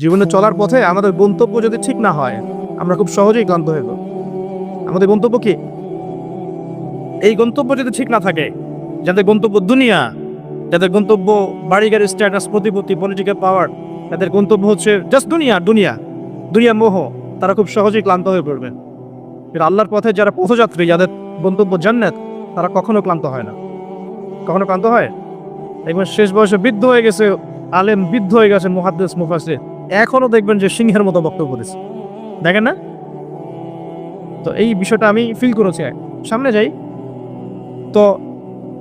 জীবনে চলার পথে আমাদের গন্তব্য যদি ঠিক না হয়, আমরা খুব সহজেই ক্লান্ত হয়ে যাব। আমাদের গন্তব্য কি? এই গন্তব্য যদি ঠিক না থাকে, যাদের গন্তব্য দুনিয়া, যাদের গন্তব্য বাড়ি গাড়ি, স্ট্যাটাস, প্রতিপত্তি, পলিটিক্যাল পাওয়ার, তাদের গন্তব্য হচ্ছে জাস্ট দুনিয়া দুনিয়া দুনিয়া মোহ, তারা খুব সহজেই ক্লান্ত হয়ে পড়বে। কিন্তু আল্লাহর পথে যারা পথযাত্রী, যাদের গন্তব্য জান্নাত, তারা কখনো ক্লান্ত হয় না। কখনো ক্লান্ত হয়? একবার শেষ বয়সে বৃদ্ধ হয়ে গেছে, আলেম বৃদ্ধ হয়ে গেছে, মুহাদ্দিস মুফাসসির, এখনো দেখবেন যে সিংহের মতো বক্তব্য দিচ্ছে, দেখেন না? তো এই বিষয়টা আমি ফিল করেছি। সামনে যাই, তো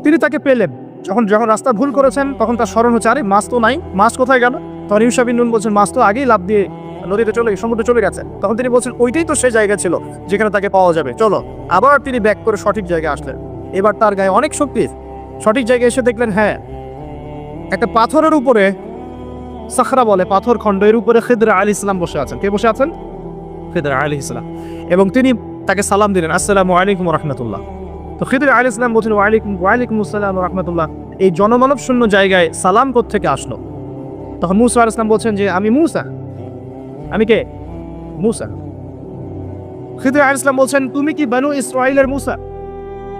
তিনি তাকে পেলেন। যখন যখন রাস্তা ভুল করেছেন, তখন তার স্মরণ হচ্ছে, আরে মাছ তো নাই, মাছ কোথায় গেল? তখন ইউসা বিন নুন বলছেন, মাছ তো আগেই লাফ দিয়ে নদীতে সমুদ্রে চলে গেছে। তখন তিনি বলছেন, ওইটাই তো সেই জায়গা ছিল যেখানে তাকে পাওয়া যাবে, চলো। আবার তিনি ব্যাক করে সঠিক জায়গায় আসলেন। এবার তার গায়ে অনেক শক্তি। সঠিক জায়গায় এসে দেখলেন, হ্যাঁ, একটা পাথরের উপরে, সাখরা বলে, পাথর খণ্ড, এর উপরে খিদর আলাইহিস সালাম বসে আছেন। কে বসে আছেন? খিদর আলাইহিস সালাম। এবং তিনি তাকে সালাম দিলেন, আসসালামু আলাইকুম ওয়া রাহমাতুল্লাহ। তো খিদর আলাইহিস সালাম বলছেন, ওয়ালাইকুম আসসালাম ওয়া রাহমাতুল্লাহ। এই জনমানব শূন্য জায়গায় সালাম কোত্থেকে আসলো? তখন মুসা আলাইহিস সালাম বলছেন যে, আমি মুসা। আমি কে? মুসা। খিদর আলাইহিস সালাম বলছেন, তুমি কি বনু ইসরাঈলের মুসা?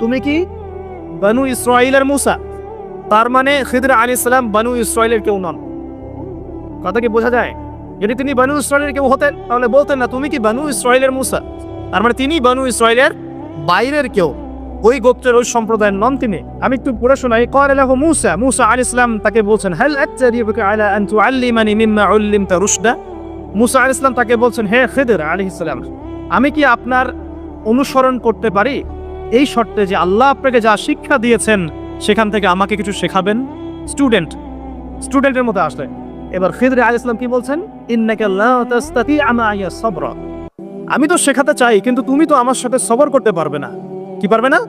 তুমি কি বনু ইসরাঈলের মুসা? তার মানে খিদর আলাইহিস সালাম বনু ইসরাঈলের কেউ নন। কথা কি বোঝা যায়? যদি তিনি বনু ইসরাঈলের কেউ হতেন, তাহলে বলতেন না, তুমি কি বনু ইসরাঈলের মুসা? তার মানে তিনি বনু ইসরাঈলের বাইরের কেউ, ওই গোত্রের, ওই সম্প্রদায়ের নন তিনি। আমি একটু পড়ে শোনাই। ক্বালা লাহু মুসা, মুসা আলাইহিস সালাম তাকে বলছেন, হাল আতারিবুকা আলা আন তুআল্লিমানি মিম্মা উল্লিমতা রুশদা। মুসা আলাইহিস সালাম তাকে বলছেন, হে খিদর আলাইহিস সালাম, আমি কি আপনার অনুসরণ করতে পারি এই শর্তে যে আল্লাহ আপনাকে যা শিক্ষা দিয়েছেন সেখান থেকে আমাকে কিছু শেখাবেন? স্টুডেন্টের মতো আসলে। এবার খিদর আলাইহিস সালাম কি বলছেন? ইন্নাকা লা তাসতাতি'আ মা'আ সাবরা। আমি তো শেখাতে চাই, কিন্তু তুমি তো আমার সাথে সবর করতে পারবে না। কি পারবে না?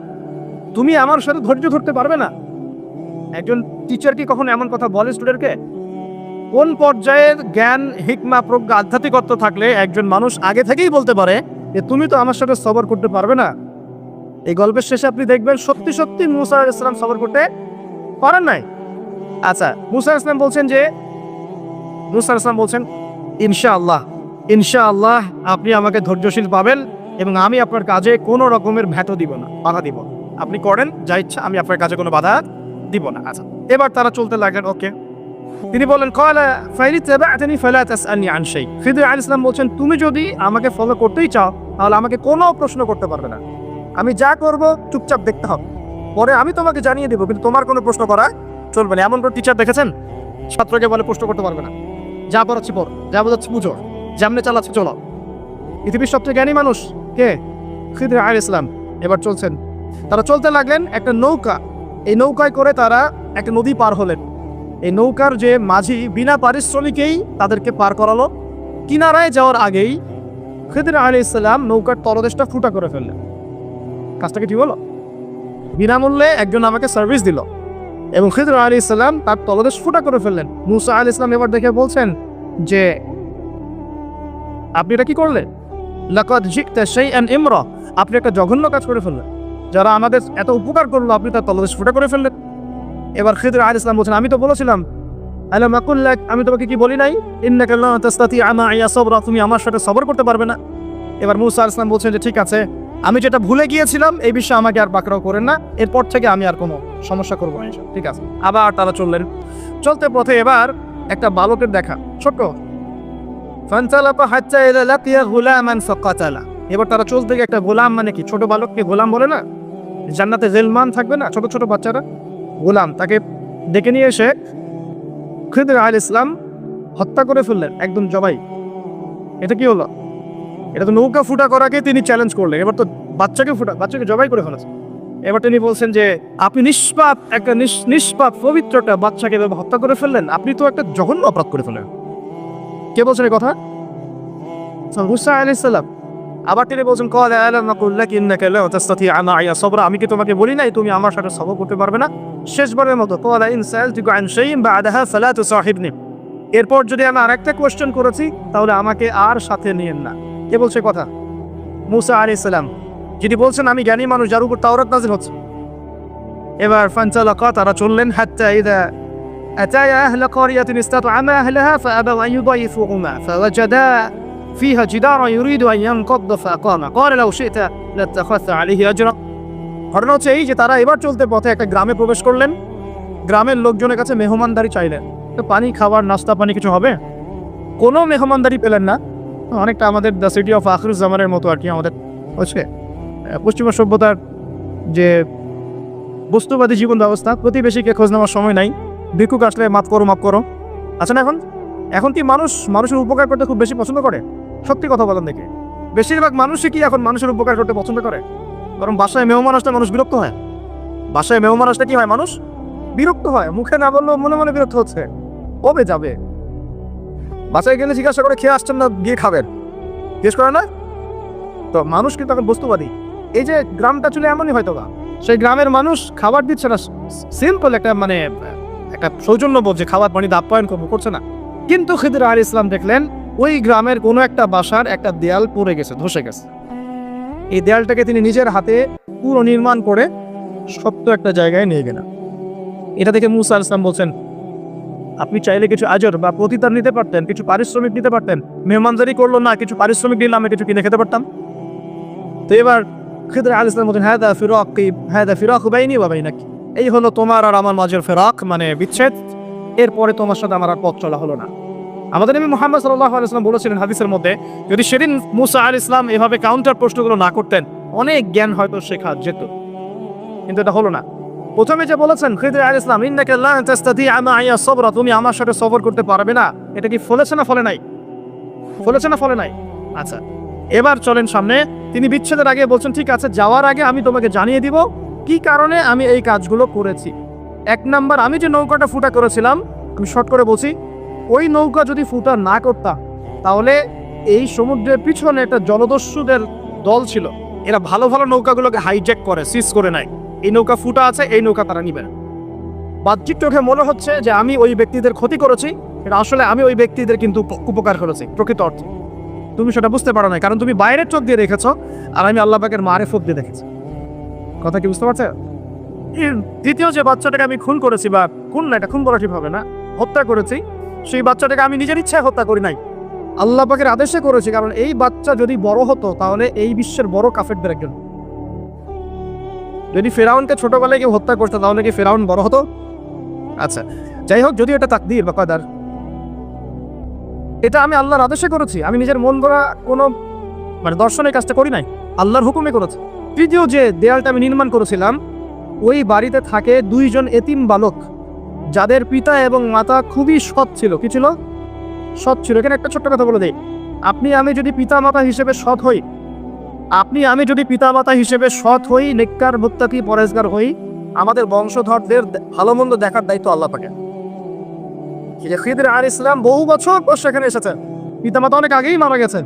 তুমি আমার সাথে ধৈর্য ধরতে পারবে না। একজন টিচার কি কখনো এমন কথা বলে স্টুডেন্টকে? কোন পর্যায়ের জ্ঞান, হিকমা, প্রজ্ঞা, আধ্যাত্মিকত্ব থাকলে একজন মানুষ আগে থেকেই বলতে পারে যে তুমি তো আমার সাথে সবর করতে পারবে না? এই গল্পের শেষে আপনি দেখবেন সত্যি সত্যি মুসা আলাইহিস সালাম সবর করতে পারেন নাই। আচ্ছা, মুসা আলাইহিস সালাম বলছেন যে, মুসা আলাইহিস সালাম বলছেন, ইনশাআল্লাহ, ইনশাআল্লাহ আপনি আমাকে ধৈর্যশীল পাবেন এবং আমি আপনার কাজে কোনো রকমের ভ্যাটও দিব না, বাধা দিব না। আপনি করেন যা ইচ্ছা, আমি আপনার কাজে কোনো বাধা দিব না। আচ্ছা, এবার তারা চলতে লাগলেন। ওকে, তিনি বললেন, ক্বালা ফাইনিত্তাবা'তানি ফালা তাসআলনি আন শাই। খিদর আলাইহিস সালাম বলছেন, তুমি যদি আমাকে ফলো করতেই চাও, তাহলে আমাকে কোনো প্রশ্ন করতে পারবে না। আমি যা করব চুপচাপ দেখতে হবে, পরে আমি তোমাকে জানিয়ে দেবো, কিন্তু তোমার কোনো প্রশ্ন করা চলবে না। এমন কোনো টিচার দেখেছেন ছাত্রকে বলে প্রশ্ন করতে পারবে না? যা পড়াচ্ছি পড়, যা বোঝাচ্ছি বুঝো, যেমনে চালাচ্ছি চলো। পৃথিবীর সবচেয়ে জ্ঞানী মানুষ কে? খিদর আলাইহিস সালাম। এবার চলছেন, তারা চলতে লাগলেন। একটা নৌকা, এই নৌকায় করে তারা একটা নদী পার হলেন। এই নৌকার যে মাঝি বিনা পারিশ্রমিকেই তাদেরকে পার করালো। কিনারায় যাওয়ার আগেই খিদর আলাইহিস সালাম নৌকার তলদেশটা ফুটা করে ফেললেন। কাজটা কি ঠিক হলো? বিনামূল্যে একজন আমাকে সার্ভিস দিল এবং খিদর আলাইহিস সালাম তার তলদেশ ফুটা করে ফেললেন। মুসা আলাইহিস সালাম এবার দেখে বলছেন যে, আপনি এটা কি করলেন? লাকাদ জি'তা শাইআন ইমরা, আপনি একটা জঘন্য কাজ করে ফেললেন। যারা আমাদের এত উপকার করলো, আপনি তার তলদেশ ফুটা করে ফেললেন। এবার খিদর আলাইহিস সালাম বলছেন, আমি তো বলেছিলাম, আলাম আকুল লাক, আমি তোমাকে কি বলি নাই, ইন্নাকা লা তাসতাতি'আ মা'আ সাবরা, তুমি আমার সাথে সবর করতে পারবে না। এবার মুসা আলাইহিস সালাম বলছেন যে, ঠিক আছে, আমি যেটা ভুলে গিয়েছিলাম এই বিষয়ে আমাকে আর পাকড়াও করেন না, এরপর থেকে আমি আর কোনো সমস্যা করবো না, ঠিক আছে। আবার তারা চললেন। চলতে পথে এবার একটা বালকের দেখা, ছোট। ফানতালাকা হাত্তা ইযা লাকিয়া গুলামান ফাকাতালা। এবার তারা চলতে গিয়ে একটা গোলাম, মানে কি ছোট বালককে গোলাম বলে না? জান্নাতে জিলমান থাকবে না, ছোট ছোট বাচ্চারা, গোলাম, তাকে ডেকে নিয়ে এসে খিদর আলাইহিস সালাম হত্যা করে ফেললেন, একদম জবাই। এটা কি হলো? এটা তো নৌকা ফুটা করাকে তিনি চ্যালেঞ্জ করলেন, এবার তো বাচ্চাকে জবাই করে ফেলেছে। এবার তিনি বলছেন যে, আপনি নিষ্পাপ, একটা নিষ্পাপ পবিত্র একটা বাচ্চাকে হত্যা করে ফেললেন, আপনি তো একটা জঘন্য অপরাধ করে ফেললেন। কে বলছেন এই কথা? মুসা আলাইহিস সালাম। আবার তিনি বলছেন, ক্বালা আলাম আকুল লাক ইন্নাকা লা তাসতাতি'আ মা'আ সাবরা, আমি কি তোমাকে বলি নাই তুমি আমার সাথে সবর করতে পারবে না? শেষবারের মতো, ক্বালা ইন সাআলতুকা আন শাইইন বা'দাহা ফালা তুসাহিবনি, এরপর যদি আমি আরেকটা কোয়েশ্চেন করেছি তাহলে আমাকে আর সাথে নিয়েন না। কে বলছে কথা? মুসা আলাইহিস সালাম। যিনি বলছেন আমি জ্ঞানী মানুষ, যার উপর তাওরাত নাযিল হচ্ছে। এবার ফানতালাকা, তারা চললেন, হাত্তা ইযা أتايا أهل قرية استطعما أهلها فأبوا أن يضيفوهما فوجدا فيها جدارا يريد أن ينقض فأقام قال لو شئت لاتخذت عليه أجرا। ঘটনা হচ্ছে এই যে তারা এবার চলতে পথে একটা গ্রামে প্রবেশ করলেন, গ্রামের লোকজনের কাছে মেহমানদারি চাইলেন। তো পানি, খাবার, নাস্তা পানি কিছু হবে? কোনো মেহমানদারি পেলেন না। অনেকটা আমাদের দ্য সিটি অফ আখিরুজ্জামানের মতো আর কি, আমাদের হচ্ছে পশ্চিমা সভ্যতার যে বস্তুবাদী জীবন ব্যবস্থা, প্রতিবেশীকে খোঁজ নেওয়ার সময় নাই, ভিক্ষুক আসলে মাফ করো। আচ্ছা না, এখন কি মানুষের উপকার করতে খুব বেশি পছন্দ করে? সত্যি কথা বলেন দেখে, বেশিরভাগ মানুষই কি এখন মানুষের উপকার করতে পছন্দ করে? কারণ বাসায় মেহমান আসলে মানুষ বিরক্ত হয়। বাসায় মেহমান আসলে কি হয়? মানুষ বিরক্ত হয়। মুখে না বললেও মনে মনে বিরক্ত হচ্ছে, কবে যাবে? বাসায় গেলে জিজ্ঞাসা করে খেয়ে আসছেন না, গিয়ে খাবেন, জিজ্ঞেস করে না? তো মানুষ কিন্তু এখন বস্তুবাদী। এই যে গ্রামটা চলে এমনই হয়তো বা সেই গ্রামের মানুষ খাবার দিচ্ছে না, সিম্পল একটা একটা সৌজন্য বলছে খাবার পানি আপ্যায়ন করছে না। কিন্তু খিদর আলাইহিস সালাম দেখলেন ওই গ্রামের কোনো একটা বাসার একটা দেয়াল পড়ে গেছে, ধসে গেছে। এই দেয়ালটাকে তিনি নিজের হাতে পুরো নির্মাণ করে শক্ত একটা জায়গায় নিয়ে গেলেন। এটা দেখে মুসা আলাইহিস সালাম বলছেন, আপনি চাইলে কিছু আজর বা প্রতিদান নিতে পারতেন, কিছু পারিশ্রমিক নিতে পারতেন। মেহমানদারি করলো না, কিছু পারিশ্রমিক দিলাম, কিছু কিনে খেতে পারতাম। তো এবার খিদর আলাইহিস সালাম বলছেন, হাদা ফিরাক বাইনি ওয়া বাইনাক, এই হলো তোমার আর আমার মাঝের ফিরাক, মানে বিচ্ছেদ। এরপরে তোমার সাথে আমার আর পথ চলা হলো না। আমাদের নবী মুহাম্মদ সাল্লাল্লাহু আলাইহি ওয়াসাল্লাম বলেছিলেন হাদিসের মধ্যে, যদি সেদিন মুসা আলাইহিস সালাম এভাবে কাউন্টার প্রশ্নগুলো না করতেন, অনেক জ্ঞান হয়তো শেখা যেত, কিন্তু এটা হলো না। প্রথমে যে বলেছেন খিদর আলাইহিস সালাম, ইন্নাকা লা তাস্তাতিআ মা'ইয়া সাবরা, তুমি আমার সাথে সবর করতে পারবে না, এটা কি ফলেছে না ফলে নাই? ফলেছে না ফলে নাই? আচ্ছা, এবার চলেন সামনে। তিনি বিচ্ছেদের আগে বলছেন, ঠিক আছে, যাওয়ার আগে আমি তোমাকে জানিয়ে দিব কি কারণে আমি এই কাজগুলো করেছি। এক নাম্বার, আমি যে নৌকাটা ফুটা করেছিলাম, আমি শর্ট করে বলছি, ওই নৌকা যদি ফুটা না করতাম তাহলে এই সমুদ্রের পিছনে একটা জলদস্যুদের দল ছিল, এরা ভালো ভালো নৌকাগুলোকে হাইজ্যাক করে, সিজ করে নেয়। এই নৌকা ফুটা আছে, এই নৌকা তারা নিবে না। বাহ্যিক চোখে মনে হচ্ছে যে আমি ওই ব্যক্তিদের ক্ষতি করেছি, এটা আসলে আমি ওই ব্যক্তিদের কিন্তু উপকার করেছি প্রকৃত অর্থে। তুমি সেটা বুঝতে পারো না, কারণ তুমি বাইরের চোখ দিয়ে দেখেছো, আর আমি আল্লাহ পাকের মারিফত দিয়ে দেখেছি। কথা কি বুঝতে পারছো? দ্বিতীয় যে বাচ্চাটাকে আমি খুন করেছি, বা খুন না, এটা খুন বলা ঠিক হবে না, হত্যা করেছি, সেই বাচ্চাটাকে আমি নিজের ইচ্ছায় হত্যা করি নাই, আল্লাহ পাকের আদেশে করেছি। কারণ এই বাচ্চা যদি বড় হতো তাহলে এই বিশ্বের বড় কাফেরদের একজন। যদি ফেরাউনকে ছোটবেলায় কেউ হত্যা করতো তাহলে কি ফেরাউন বড় হতো? আচ্ছা, যাই হোক, যদি এটা তাকদীর বা কদর, এটা আমি আল্লাহর আদেশে করেছি, আমি নিজের মন গড়া কোনো দর্শনের কাজটা করি নাই, আল্লাহর হুকুমে করেছি। তৃতীয় যে দেয়ালটা আমি নির্মাণ করেছিলাম, ওই বাড়িতে থাকে দুইজন এতিম বালক, যাদের পিতা এবং মাতা খুবই সৎ ছিল। কি ছিল? সৎ ছিল। এখানে একটা ছোট্ট কথা বলে দেই, আমি যদি পিতা মাতা হিসেবে সৎ হই, নেককার, মুত্তাকি, পরেজগার হই, আমাদের বংশধরদের ভালো মন্দ দেখার দায়িত্ব আল্লাহ পাকের। খিদর আলাইহিস সালাম বহু বছর পর সেখানে এসেছেন, পিতা মাতা অনেক আগেই মারা গেছেন।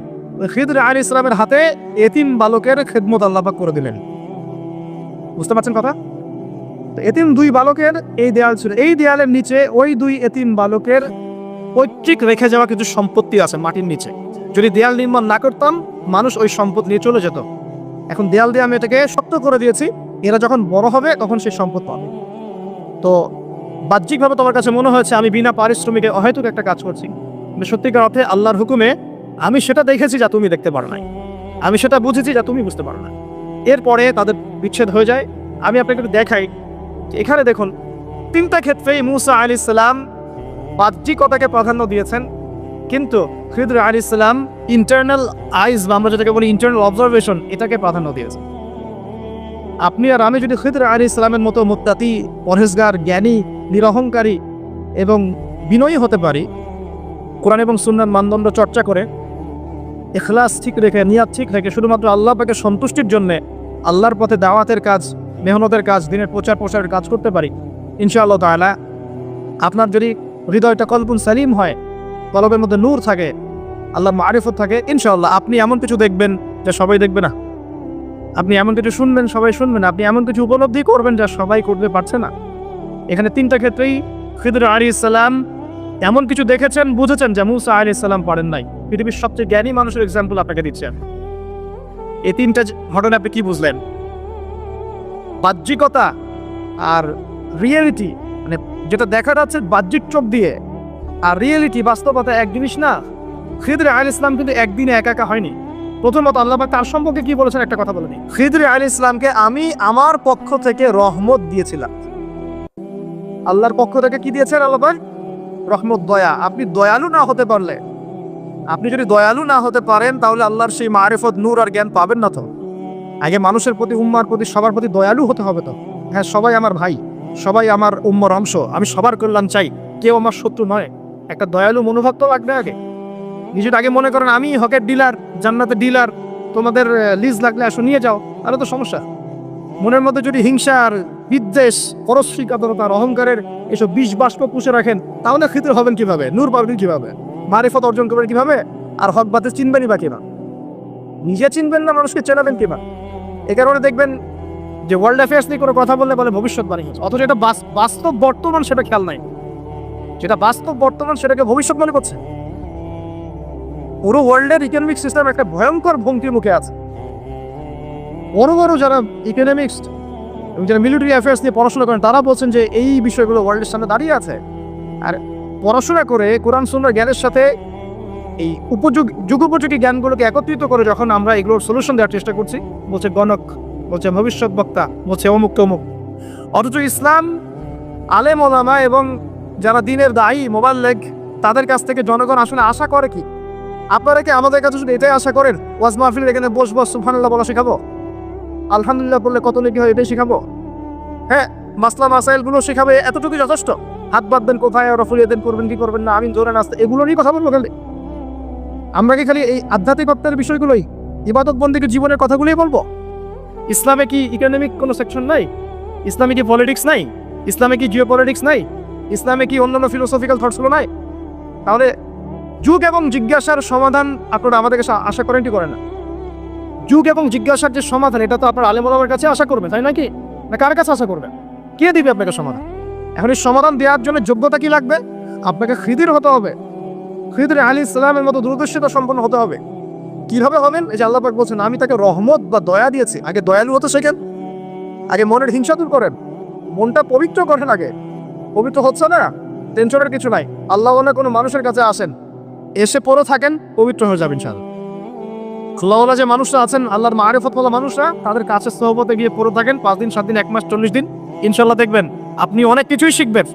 খিদর আলাইহিস সালামের হাতে এতিম বালকের খেদমত আল্লাহ পাক করে দিলেন। বুঝতে পারছেন কথা? এতিম দুই বালকের এই দেয়াল ছিল, এই দেয়ালের নিচে ওই দুই এতিম বালকের পৈতৃক রেখে যাওয়া কিছু সম্পত্তি আছে মাটির নিচে। যদি দেয়াল নির্মাণ না করতাম, মানুষ ওই সম্পদ নিয়ে চলে যেত। এখন দেয়াল দিয়ে আমি এটাকে শক্ত করে দিয়েছি, এরা যখন বড় হবে তখন সেই সম্পদ পাবে। তো বাহ্যিকভাবে তোমার কাছে মনে হয়েছে আমি বিনা পারিশ্রমিকে অহেতুক একটা কাজ করছি, কিন্তু সত্যিকার অর্থে আল্লাহর হুকুমে আমি সেটা দেখেছি যা তুমি দেখতে পারো নাই, আমি সেটা বুঝেছি যা তুমি বুঝতে পারো না। এরপরে তাদের বিচ্ছেদ হয়ে যায়। আমি আপনাকে একটু দেখাই, এখানে দেখুন, তিনটা ক্ষেত্রেই মুসা আলাইহিস সালাম বাহ্যিকতাকে প্রাধান্য দিয়েছেন, কিন্তু খিদর আলাইহিস সালাম ইন্টারনাল আইজ, বা আমরা যেটাকে বলি ইন্টারনাল অবজারভেশন, এটাকে প্রাধান্য দিয়েছেন। আপনি আর আমি যদি খিদর আলাইহিস সালামের মতো মুত্তাকি, পরহেজগার, জ্ঞানী, নিরহংকারী এবং বিনয়ী হতে পারি, কোরআন এবং সুন্নাহর মানদণ্ড চর্চা করে, ইখলাস ঠিক রেখে, নিয়াত ঠিক রেখে, শুধুমাত্র আল্লাহ পাকের সন্তুষ্টির জন্যে আল্লাহর পথে দাওয়াতের কাজ, মেহনতের কাজ, দিনের প্রচারের কাজ করতে পারি, ইনশাআল্লাহ তাআলা আপনার যদি হৃদয়টা কলবুন সালিম হয়, কলবের মধ্যে নূর থাকে, আল্লাহর মারিফত থাকে, ইনশাআল্লাহ আপনি এমন কিছু দেখবেন যা সবাই দেখবে না, আপনি এমন কিছু শুনবেন সবাই শুনবে না, আপনি এমন কিছু উপলব্ধি করবেন যা সবাই করতে পারছে না। এখানে তিনটা ক্ষেত্রেই খিদর আলাইহিস সালাম এমন কিছু দেখেছেন, বুঝেছেন যা মুসা আলাইহিস সালাম পারেন নাই। পৃথিবীর সবচেয়ে জ্ঞানী মানুষের এক্সাম্পল আপনাকে দিচ্ছেন। এই তিনটা ঘটনা আপনি কি বুঝলেন? বাহ্যিকতা আর রিয়েলিটি, মানে যেটা দেখা যাচ্ছে বাহ্যিক চোখ দিয়ে আর রিয়েলিটি বাস্তবতা এক জিনিস না। খিদর আলাইহিস সালাম কিন্তু একদিনে একা একা হয়নি। প্রথমত আল্লাহ পাক তার সম্পর্কে কি বলেছেন একটা কথা বলে নিই। খিদর আলাইহিস সালামকে আমি আমার পক্ষ থেকে রহমত দিয়েছিলাম। আল্লাহর পক্ষ থেকে কি দিয়েছেন আল্লাহ পাক? রহমত, দয়া। আপনি দয়ালু না হতে পারলে, আপনি যদি দয়ালু না হতে পারেন তাহলে আল্লাহর সেই মারিফত, নূর আর জ্ঞান পাবেন না। তো আগে মানুষের প্রতি, উম্মার প্রতি, সবার প্রতি দয়ালু হতে হবে। তো হ্যাঁ, সবাই আমার ভাই, সবাই আমার উম্মার অংশ, আমি সবার কল্যাণ চাই, কেউ আমার শত্রু নয়। একটা দয়ালু মনোভাব তো লাগবে আগে। নিজের আগে মনে করেন আমি হকের ডিলার, জান্নাতের ডিলার, তোমাদের লিজ লাগলে আসো নিয়ে যাও, তাহলে তো সমস্যা। মনের মধ্যে যদি হিংসা আর বিদ্বেষ, পরশ্রীকাতরতা, অহংকারের এসব বিষ বাষ্প পুষে রাখেন, তাহলে খিদর হবেন কিভাবে? নূর পাবেন কিভাবে? মারিফত অর্জন করবেন কিভাবে? আর হক বাতিল চিনবেনই বা কিভাবে? নিজে চিনবেন না, মানুষকে চেনাবেন কিভাবে? এ কারণে দেখবেন যে ওয়ার্ল্ড অ্যাফেয়ার্স নিয়ে কোনো কথা বললে বলে ভবিষ্যৎবাণী হচ্ছে, অথচ এটা বাস্তব বর্তমান, সেটা খেয়াল নাই। যেটা বাস্তব বর্তমান সেটাকে ভবিষ্যৎ মনে করছে। পুরো ওয়ার্ল্ডের ইকোনমিক সিস্টেম একটা ভয়ঙ্কর ভঙ্গির মুখে আছে। বড় বড় যারা ইকোনমিক্স এবং যারা মিলিটারি অ্যাফেয়ার্স নিয়ে পড়াশোনা করেন, তারা বলছেন যে এই বিষয়গুলো ওয়ার্ল্ডের সামনে দাঁড়িয়ে আছে। আর পড়াশোনা করে কোরআন সুন্নাহর জ্ঞানের সাথে এই যুগোপযোগী জ্ঞানগুলোকে একত্রিত করে যখন আমরা এগুলোর সলিউশন দেওয়ার চেষ্টা করছি, বলছে গণক, বলছে ভবিষ্যৎ বক্তা, বলছে অমুক তমুক। অথচ ইসলাম, আলেম ওলামা এবং যারা দিনের দায়ী, মোবাল্লেগ, তাদের কাছ থেকে জনগণ আসলে আশা করে কি? আপনারা কি আমাদের কাছে শুধু এটাই আশা করেন ওয়াজ মাহফিল এখানে বসবো, সুবহানাল্লাহ বলা শেখাবো, আলহামদুলিল্লাহ বললে কত নেকি হয় এটাই শেখাবো? হ্যাঁ, মাসলা মাসাইলগুলো শেখাবে, এতটুকুই যথেষ্ট? হাত বাঁধবেন কোথায়, রফুলিয়া দেন করবেন কি করবেন না, আমিন জোরে নাস্তা, এগুলোরই কথা বলবো খালি? আমরা কি খালি এই আধ্যাত্মিকতার বিষয়গুলোই, ইবাদত বন্দিকে জীবনের কথাগুলোই বলবো? ইসলামে কি ইকোনমিক কোনো সেকশন নাই? ইসলামে কি পলিটিক্স নাই? ইসলামে কি জিও পলিটিক্স নাই? ইসলামে কি অন্যান্য ফিলোসফিক্যাল থটসগুলো নাই? তাহলে যুগ এবং জিজ্ঞাসার সমাধান আপনারা আমাদের কাছে আশা করেন কি করেন না? যুগ এবং জিজ্ঞাসার যে সমাধান, এটা তো আপনার আলেম ওলামার কাছে আশা করবেন, তাই নাকি? না কার কাছে আশা করবেন? কে দিবে আপনাকে সমাধান? এখন এই সমাধান দেওয়ার জন্য যোগ্যতা কি লাগবে? আপনাকে খিদির হতে হবে, খিদর আলাইহিস সালামের মতো দূরদর্শিতা সম্পন্ন হতে হবে। কিভাবে হবেন? এই যে আল্লাহ পাক বলছেন আমি তাকে রহমত বা দয়া দিয়েছি। আগে দয়ালু হতে শেখেন, আগে মনের হিংসা দূর করেন, মনটা পবিত্র করেন। আগে পবিত্র হচ্ছে না, টেনশনের কিছু নাই। আল্লাহ কোনো মানুষের কাছে আসেন, এসে পড়ে থাকেন, পবিত্র হয়ে যাবেন ইনশাআল্লাহ। খোলাওয়ালা যে মানুষরা আছেন, আল্লাহর মারিফতওয়ালা মানুষরা, তাদের কাছে সোহবতে গিয়ে পড়ে থাকেন 5 দিন 7 দিন 1 মাস 40 দিন, ইনশাআল্লাহ দেখবেন আপনি অনেক কিছুই শিখবেন।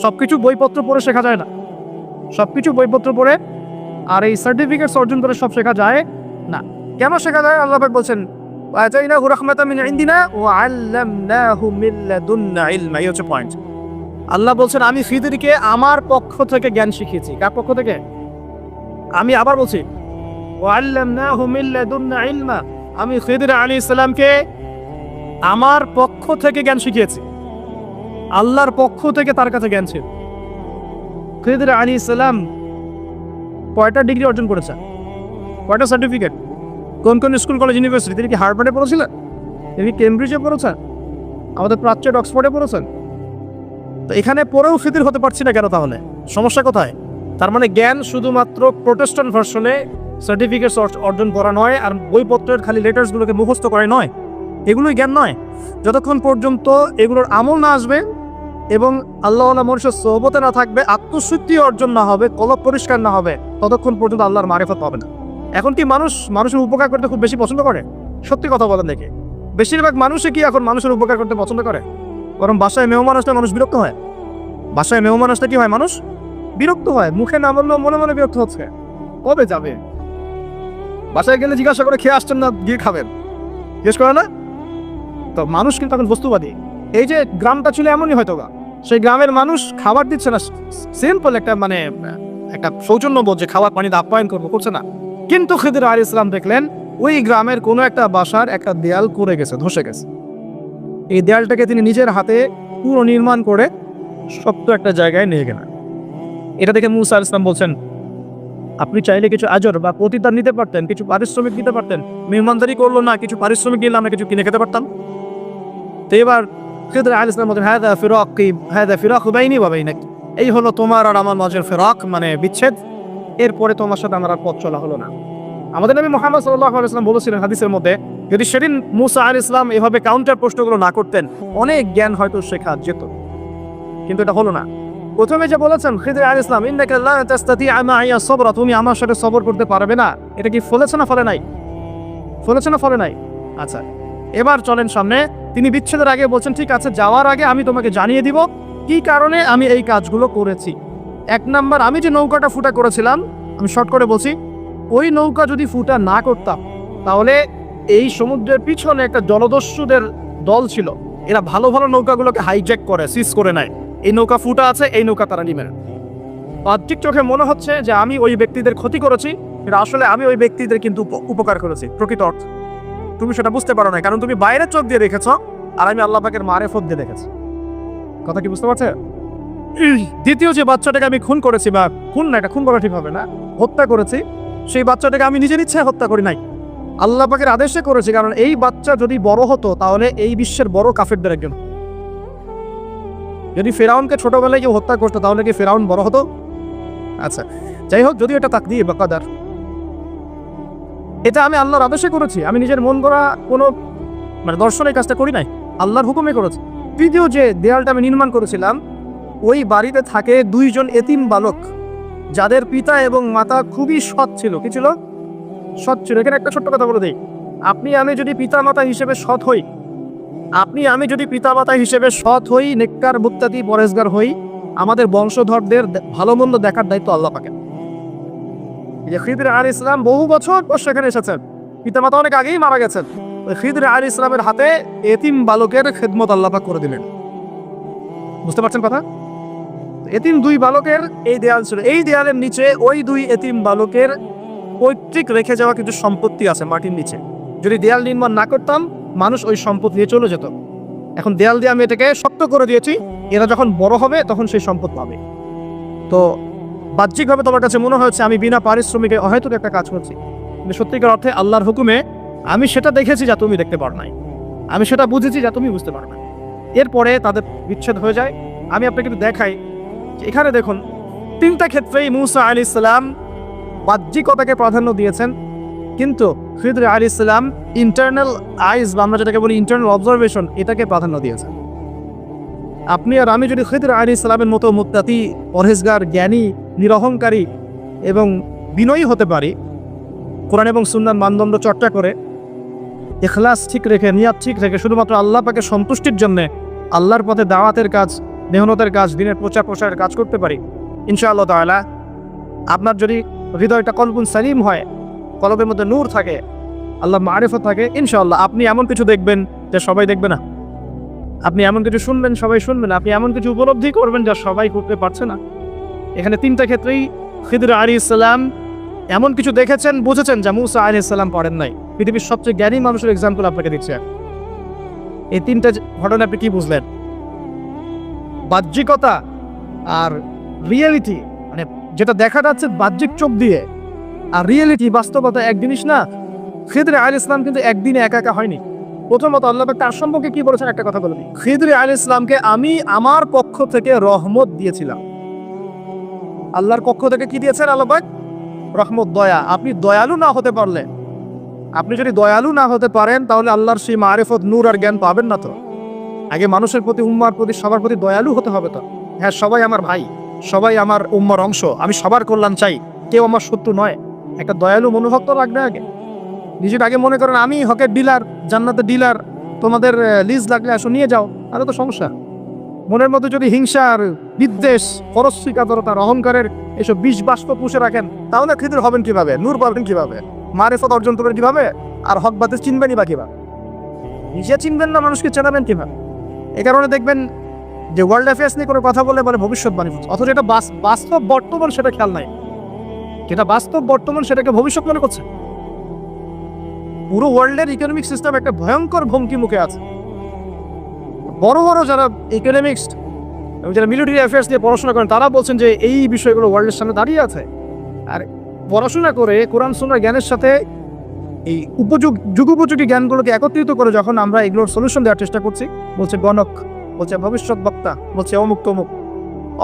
সবকিছু বইপত্র পড়ে শেখা যায় না, সবকিছু বইপত্র পড়ে আর এই সার্টিফিকেটস অর্জন করে সব শেখা যায় না। কেন শেখা যায়? আল্লাহ পাক বলছেন আতাইনাহু রাহমাতাম মিন ইনদিনা ওয়া আল্লামনাহু মিন লাদুন্না ইলমা। এই হচ্ছে পয়েন্ট। আল্লাহ বলছেন আমি খিদরকে আমার পক্ষ থেকে জ্ঞান শিখিয়েছি। কার পক্ষ থেকে? আমি আবার বলছি ওয়া আল্লামনাহু মিন লাদুন্না ইলমা, আমি খিদর আলাইহিস সালামকে আমার পক্ষ থেকে জ্ঞান শিখিয়েছি। আল্লাহর পক্ষ থেকে তার কাছে জ্ঞান ছিল। খিদর আলাইহিস সালাম কয়টা ডিগ্রি অর্জন করেছেন? কয়টা সার্টিফিকেট? কোন কোন স্কুল, কলেজ, ইউনিভার্সিটি? তিনি কি হার্ভার্ডে পড়েছিলেন? তিনি কেমব্রিজে পড়েছেন? আমাদের প্রাচ্যের অক্সফোর্ডে পড়েছেন? তো এখানে পড়েও খিদির হতে পারছি না কেন? তাহলে সমস্যা কোথায়? তার মানে জ্ঞান শুধুমাত্র প্রোটেস্ট্যান্ট ভার্সনে সার্টিফিকেটস অর্জন করা নয়, আর বইপত্রের খালি লেটার্সগুলোকে মুখস্থ করে নয়, এগুলোই জ্ঞান নয়। যতক্ষণ পর্যন্ত এগুলোর আমল না আসবে এবং আল্লাহ মানুষের সোহবতে না থাকবে, আত্মশুদ্ধি অর্জন না হবে, কলব পরিষ্কার না হবে, ততক্ষণ পর্যন্ত আল্লাহর মারিফত পাবে না। এখন কি মানুষের উপকার করতে খুব বেশি পছন্দ করে? সত্যি কথা বলেন দেখে, বেশিরভাগ মানুষই কি এখন মানুষের উপকার করতে পছন্দ করে? বরং বাসায় মেহমান আসলে মানুষ বিরক্ত হয়। বাসায় মেহমান আসলে কি হয়? মানুষ বিরক্ত হয়। মুখে না বললেও মনে মনে বিরক্ত হচ্ছে। কবে যাবে? বাসায় গেলে জিজ্ঞাসা করে খেয়ে আসছেন না, গিয়ে খাবেন, জিজ্ঞেস করে না? তো মানুষ কিন্তু এখন বস্তুবাদী। এই যে গ্রামটা ছিল এমনই হয়তো, সেই গ্রামের মানুষ খাবার দিচ্ছে না, সিম্পল একটা মানে একটা সৌজন্যবোধ যে খাবার পানিতে আপ্যায়ন করবো, করছে না। কিন্তু খিদর আলাইহিস সালাম দেখলেন ওই গ্রামের কোনো একটা বাসার একটা দেয়াল করে গেছে, ধসে গেছে। এই দেয়ালটাকে তিনি নিজের হাতে পুরো নির্মাণ করে শক্ত একটা জায়গায় নিয়ে গেলেন। এটা দেখে মুসা আলাইহিস সালাম বলছেন আপনি চাইলে কিছু আজর বা প্রতিদান নিতে পারতেন, কিছু পারিশ্রমিক দিতে পারতেন। মেহমানদারি করলো না, কিছু পারিশ্রমিক দিলে আমরা কিছু কিনে খেতে পারতাম। তো এবার খিদর আলাইহিস সালাম বলেন হাদা ফিরাকু বাইনি ওয়া বাইনাক, এই হলো তোমার আর আমার মাঝের ফিরাক, মানে বিচ্ছেদ। এরপরে তোমার সাথে আমার আর পথ চলা হলো না। আমাদের নবী মুহাম্মদ সাল্লাল্লাহু আলাইহি ওয়াসাল্লাম বলেছিলেন হাদিসের মধ্যে, যদি সেদিন মুসা আলাইহিস সালাম এভাবে কাউন্টার প্রশ্নগুলো না করতেন, অনেক জ্ঞান হয়তো শেখা যেত। কিন্তু এটা হলো না। প্রথমে যে বলেছেন খিদর আলাইহিস সালাম, ইন্নাকা লা তাস্তাতি'আ মা'ইয়া সাবরা, তুমি আমার সাথে সবর করতে পারবে না, এটা কি ফলেছে না ফলে নাই? ফলেছে না ফলে নাই? আচ্ছা, এবার চলেন সামনে। তিনি বিচ্ছেদের আগে বলছেন, ঠিক আছে, যাওয়ার আগে আমি তোমাকে জানিয়ে দিব কি কারণে আমি এই কাজগুলো করেছি। এক নাম্বার, আমি যে নৌকাটা ফুটা করেছিলাম, আমি শর্ট করে বলছি, ওই নৌকা যদি ফুটা না করতাম তাহলে এই সমুদ্রের পিছনে একটা জলদস্যুদের দল ছিল, এরা ভালো ভালো নৌকাগুলোকে হাইজ্যাক করে, সিজ করে নেয়। এই নৌকা ফুটা আছে, এই নৌকা তারা নিবে না। বাহ্যিক চোখে মনে হচ্ছে যে আমি ওই ব্যক্তিদের ক্ষতি করেছি, এটা আসলে আমি ওই ব্যক্তিদের কিন্তু উপকার করেছি প্রকৃত অর্থ। তুমি সেটা বুঝতে পারো না, কারণ তুমি বাইরের চোখ দিয়ে দেখেছ, আর আমি আল্লাহ পাকের মারেফত দিয়ে দেখেছি। কথা কি বুঝতে পারছে? দ্বিতীয় যে বাচ্চাটাকে আমি খুন করেছি, বা খুন না, এটা খুন করা ঠিক হবে না, হত্যা করেছি, সেই বাচ্চাটাকে আমি নিজের ইচ্ছায় হত্যা করি নাই, আল্লাহ পাকের আদেশে করেছি। কারণ এই বাচ্চা যদি বড় হতো তাহলে এই বিশ্বের বড় কাফেরদের একজন। যদি ফেরাউনকে ছোটবেলায় কেউ হত্যা করতো তাহলে কি ফেরাউন বড় হতো? আচ্ছা, যাই হোক, যদি এটা তাকদীর বা কাদার, এটা আমি আল্লাহর আদেশে করেছি, আমি নিজের মন গড়া কোনো দর্শনের কাজটা করি নাই, আল্লাহর হুকুমে করেছি। তৃতীয় যে দেয়ালটা আমি নির্মাণ করেছিলাম, ওই বাড়িতে থাকে 2 জন এতিম বালক, যাদের পিতা এবং মাতা খুবই সৎ ছিল। কি ছিল? সৎ ছিল। এখানে একটা ছোট্ট কথা বলে দিই, আপনি আমি যদি পিতা মাতা হিসেবে সৎ হই, সৎ হই, নেককার, মুত্তাকি, পরেজগার হই, আমাদের বংশধরদের ভালো মন্দ দেখার দায়িত্ব আল্লাহ পাকের। যে খিদর আলাইহিস সালাম বহু বছর পর সেখানে এসেছেন, পিতামাতা অনেক আগেই মারা গেছেন, ওই খিদর আলাইহিস সালামের হাতে এতিম বালকের খেদমত আল্লাহ পাক করে দিলেন। বুঝতে পারছেন কথা? এতিম 2 বালকের এই দেয়াল ছিল, এই দেয়ালের নিচে ওই 2 এতিম বালকের পৈতৃক রেখে যাওয়া কিছু সম্পত্তি আছে মাটির নিচে। যদি দেয়াল নির্মাণ না করতাম, মানুষ ওই সম্পদ নিয়ে চলে যেত। এখন দেয়াল দিয়ে আমি এটাকে শক্ত করে দিয়েছি, এরা যখন বড় হবে তখন সেই সম্পদ পাবে। তো বাহ্যিকভাবে তোমার কাছে মনে হচ্ছে আমি বিনা পারিশ্রমিকে অহেতুক একটা কাজ করছি, কিন্তু সত্যিকার অর্থে আল্লাহর হুকুমে আমি সেটা দেখেছি যা তুমি দেখতে পারো নাই, আমি সেটা বুঝেছি যা তুমি বুঝতে পারো না। এরপরে তাদের বিচ্ছেদ হয়ে যায়। আমি আপনাকে একটু দেখাই যে এখানে দেখুন, 3টা ক্ষেত্রেই মূসা আলাইহিস সালাম বাহ্যিকতাকে প্রাধান্য দিয়েছেন, কিন্তু খিদর আলাইহিস সালাম ইন্টারনাল আইজ, বা আমরা যেটাকে বলি ইন্টারনাল অবজারভেশন, এটাকে প্রাধান্য দিয়েছেন। আপনি আর আমি যদি খিদর আলাইহিস সালামের মতো মুত্তাকি, পরহেজগার, জ্ঞানী, নিরহংকারী এবং বিনয়ী হতে পারি, কোরআন এবং সুন্নাহর মানদণ্ড চর্চা করে, ইখলাস ঠিক রেখে, নিয়াত ঠিক রেখে, শুধুমাত্র আল্লাহ পাকের সন্তুষ্টির জন্য আল্লাহর পথে দাওয়াতের কাজ, মেহনতের কাজ, দিনের প্রচার প্রসারের কাজ করতে পারি, ইনশাআল্লাহ তাআলা আপনার যদি হৃদয়টা কলবুন সালিম হয়, কলবের মধ্যে নূর থাকে, আল্লাহ মারিফত থাকে, ইনশাআল্লাহ আপনি এমন কিছু দেখবেন যা সবাই দেখবে না, আপনি এমন কিছু শুনবেন সবাই শুনবে না, আপনি এমন কিছু উপলব্ধি করবেন যা সবাই করতে পারছে না। এখানে 3টা ক্ষেত্রেই খিদর আলাইহিস সালাম এমন কিছু দেখেছেন, বুঝেছেন যা মূসা আলাইহিস সালাম পারেন নাই। পৃথিবীর সবচেয়ে জ্ঞানী মানুষের এক্সাম্পল আপনাকে দিচ্ছে। এই 3টা ঘটনা আপনি কি বুঝলেন? বাহ্যিকতা আর রিয়েলিটি, যেটা দেখা যাচ্ছে বাহ্যিক চোখ দিয়ে, আর রিয়েলিটি, বাস্তবতা এক জিনিস না। খিদর আলাইহিস সালাম কিন্তু একদিনে একা একা হয়নি। প্রথমত আল্লাহ পাক তার সম্পর্কে কি বলেছেন একটা কথা বলে দিই, খিদর আলাইহিস সালামকে আমি আমার পক্ষ থেকে রহমত দিয়েছিলাম। আল্লাহর পক্ষ থেকে কি দিয়েছেন আল্লাহ পাক? রহমত, দয়া। আপনি দয়ালু না হতে পারলে, আপনি যদি দয়ালু না হতে পারেন, তাহলে আল্লাহর সেই মারিফত, নূর আর জ্ঞান পাবেন না। তো আগে মানুষের প্রতি, উম্মার প্রতি, সবার প্রতি দয়ালু হতে হবে। তো হ্যাঁ, সবাই আমার ভাই, সবাই আমার উম্মার অংশ, আমি সবার কল্যাণ চাই, কেউ আমার শত্রু নয়। একটা দয়ালু মনোভাব তো লাগবে আগে। নিজের আগে মনে করেন আমি হকের ডিলার, জান্নাতের ডিলার, তোমাদের লিজ লাগলে আসো নিয়ে যাও, আরে তো সমস্যা। মনের মধ্যে যদি হিংসার, বিদ্বেষ, পরশ্রীকাতরতার, অহংকারের এসব বিষ বাষ্প পুষে রাখেন, তাহলে খিদর হবেন কিভাবে? নূর পাবেন কিভাবে? মারিফত অর্জন করবেন কিভাবে? আর হক বাতিল চিনবেনই বা কিভাবে? নিজে চিনবেন না, মানুষকে চেনাবেন কিভাবে? এই কারণে দেখবেন যে ওয়ার্ল্ড অ্যাফেয়ার্স নিয়ে কোনো কথা বলে ভবিষ্যৎবাণী করছে, অথচ এটা বাস্তব বর্তমান, সেটা খেয়াল নাই। যেটা বাস্তব বর্তমান সেটাকে ভবিষ্যৎ মনে করছে। পুরো ওয়ার্ল্ডের ইকোনমিক সিস্টেম একটা ভয়ঙ্কর হুমকি মুখে আছে। বড় বড় যারা ইকোনমিক্স এবং যারা মিলিটারি অ্যাফেয়ার্স নিয়ে পড়াশোনা করেন, তারা বলছেন যে এই বিষয়গুলো ওয়ার্ল্ডের সামনে দাঁড়িয়ে আছে। আর পড়াশোনা করে কোরআন সুন্নাহর জ্ঞানের সাথে এই যুগোপযোগী জ্ঞানগুলোকে একত্রিত করে যখন আমরা এগুলোর সলিউশন দেওয়ার চেষ্টা করছি, বলছে গণক, বলছে ভবিষ্যৎ বক্তা, বলছে অমুক তমুক।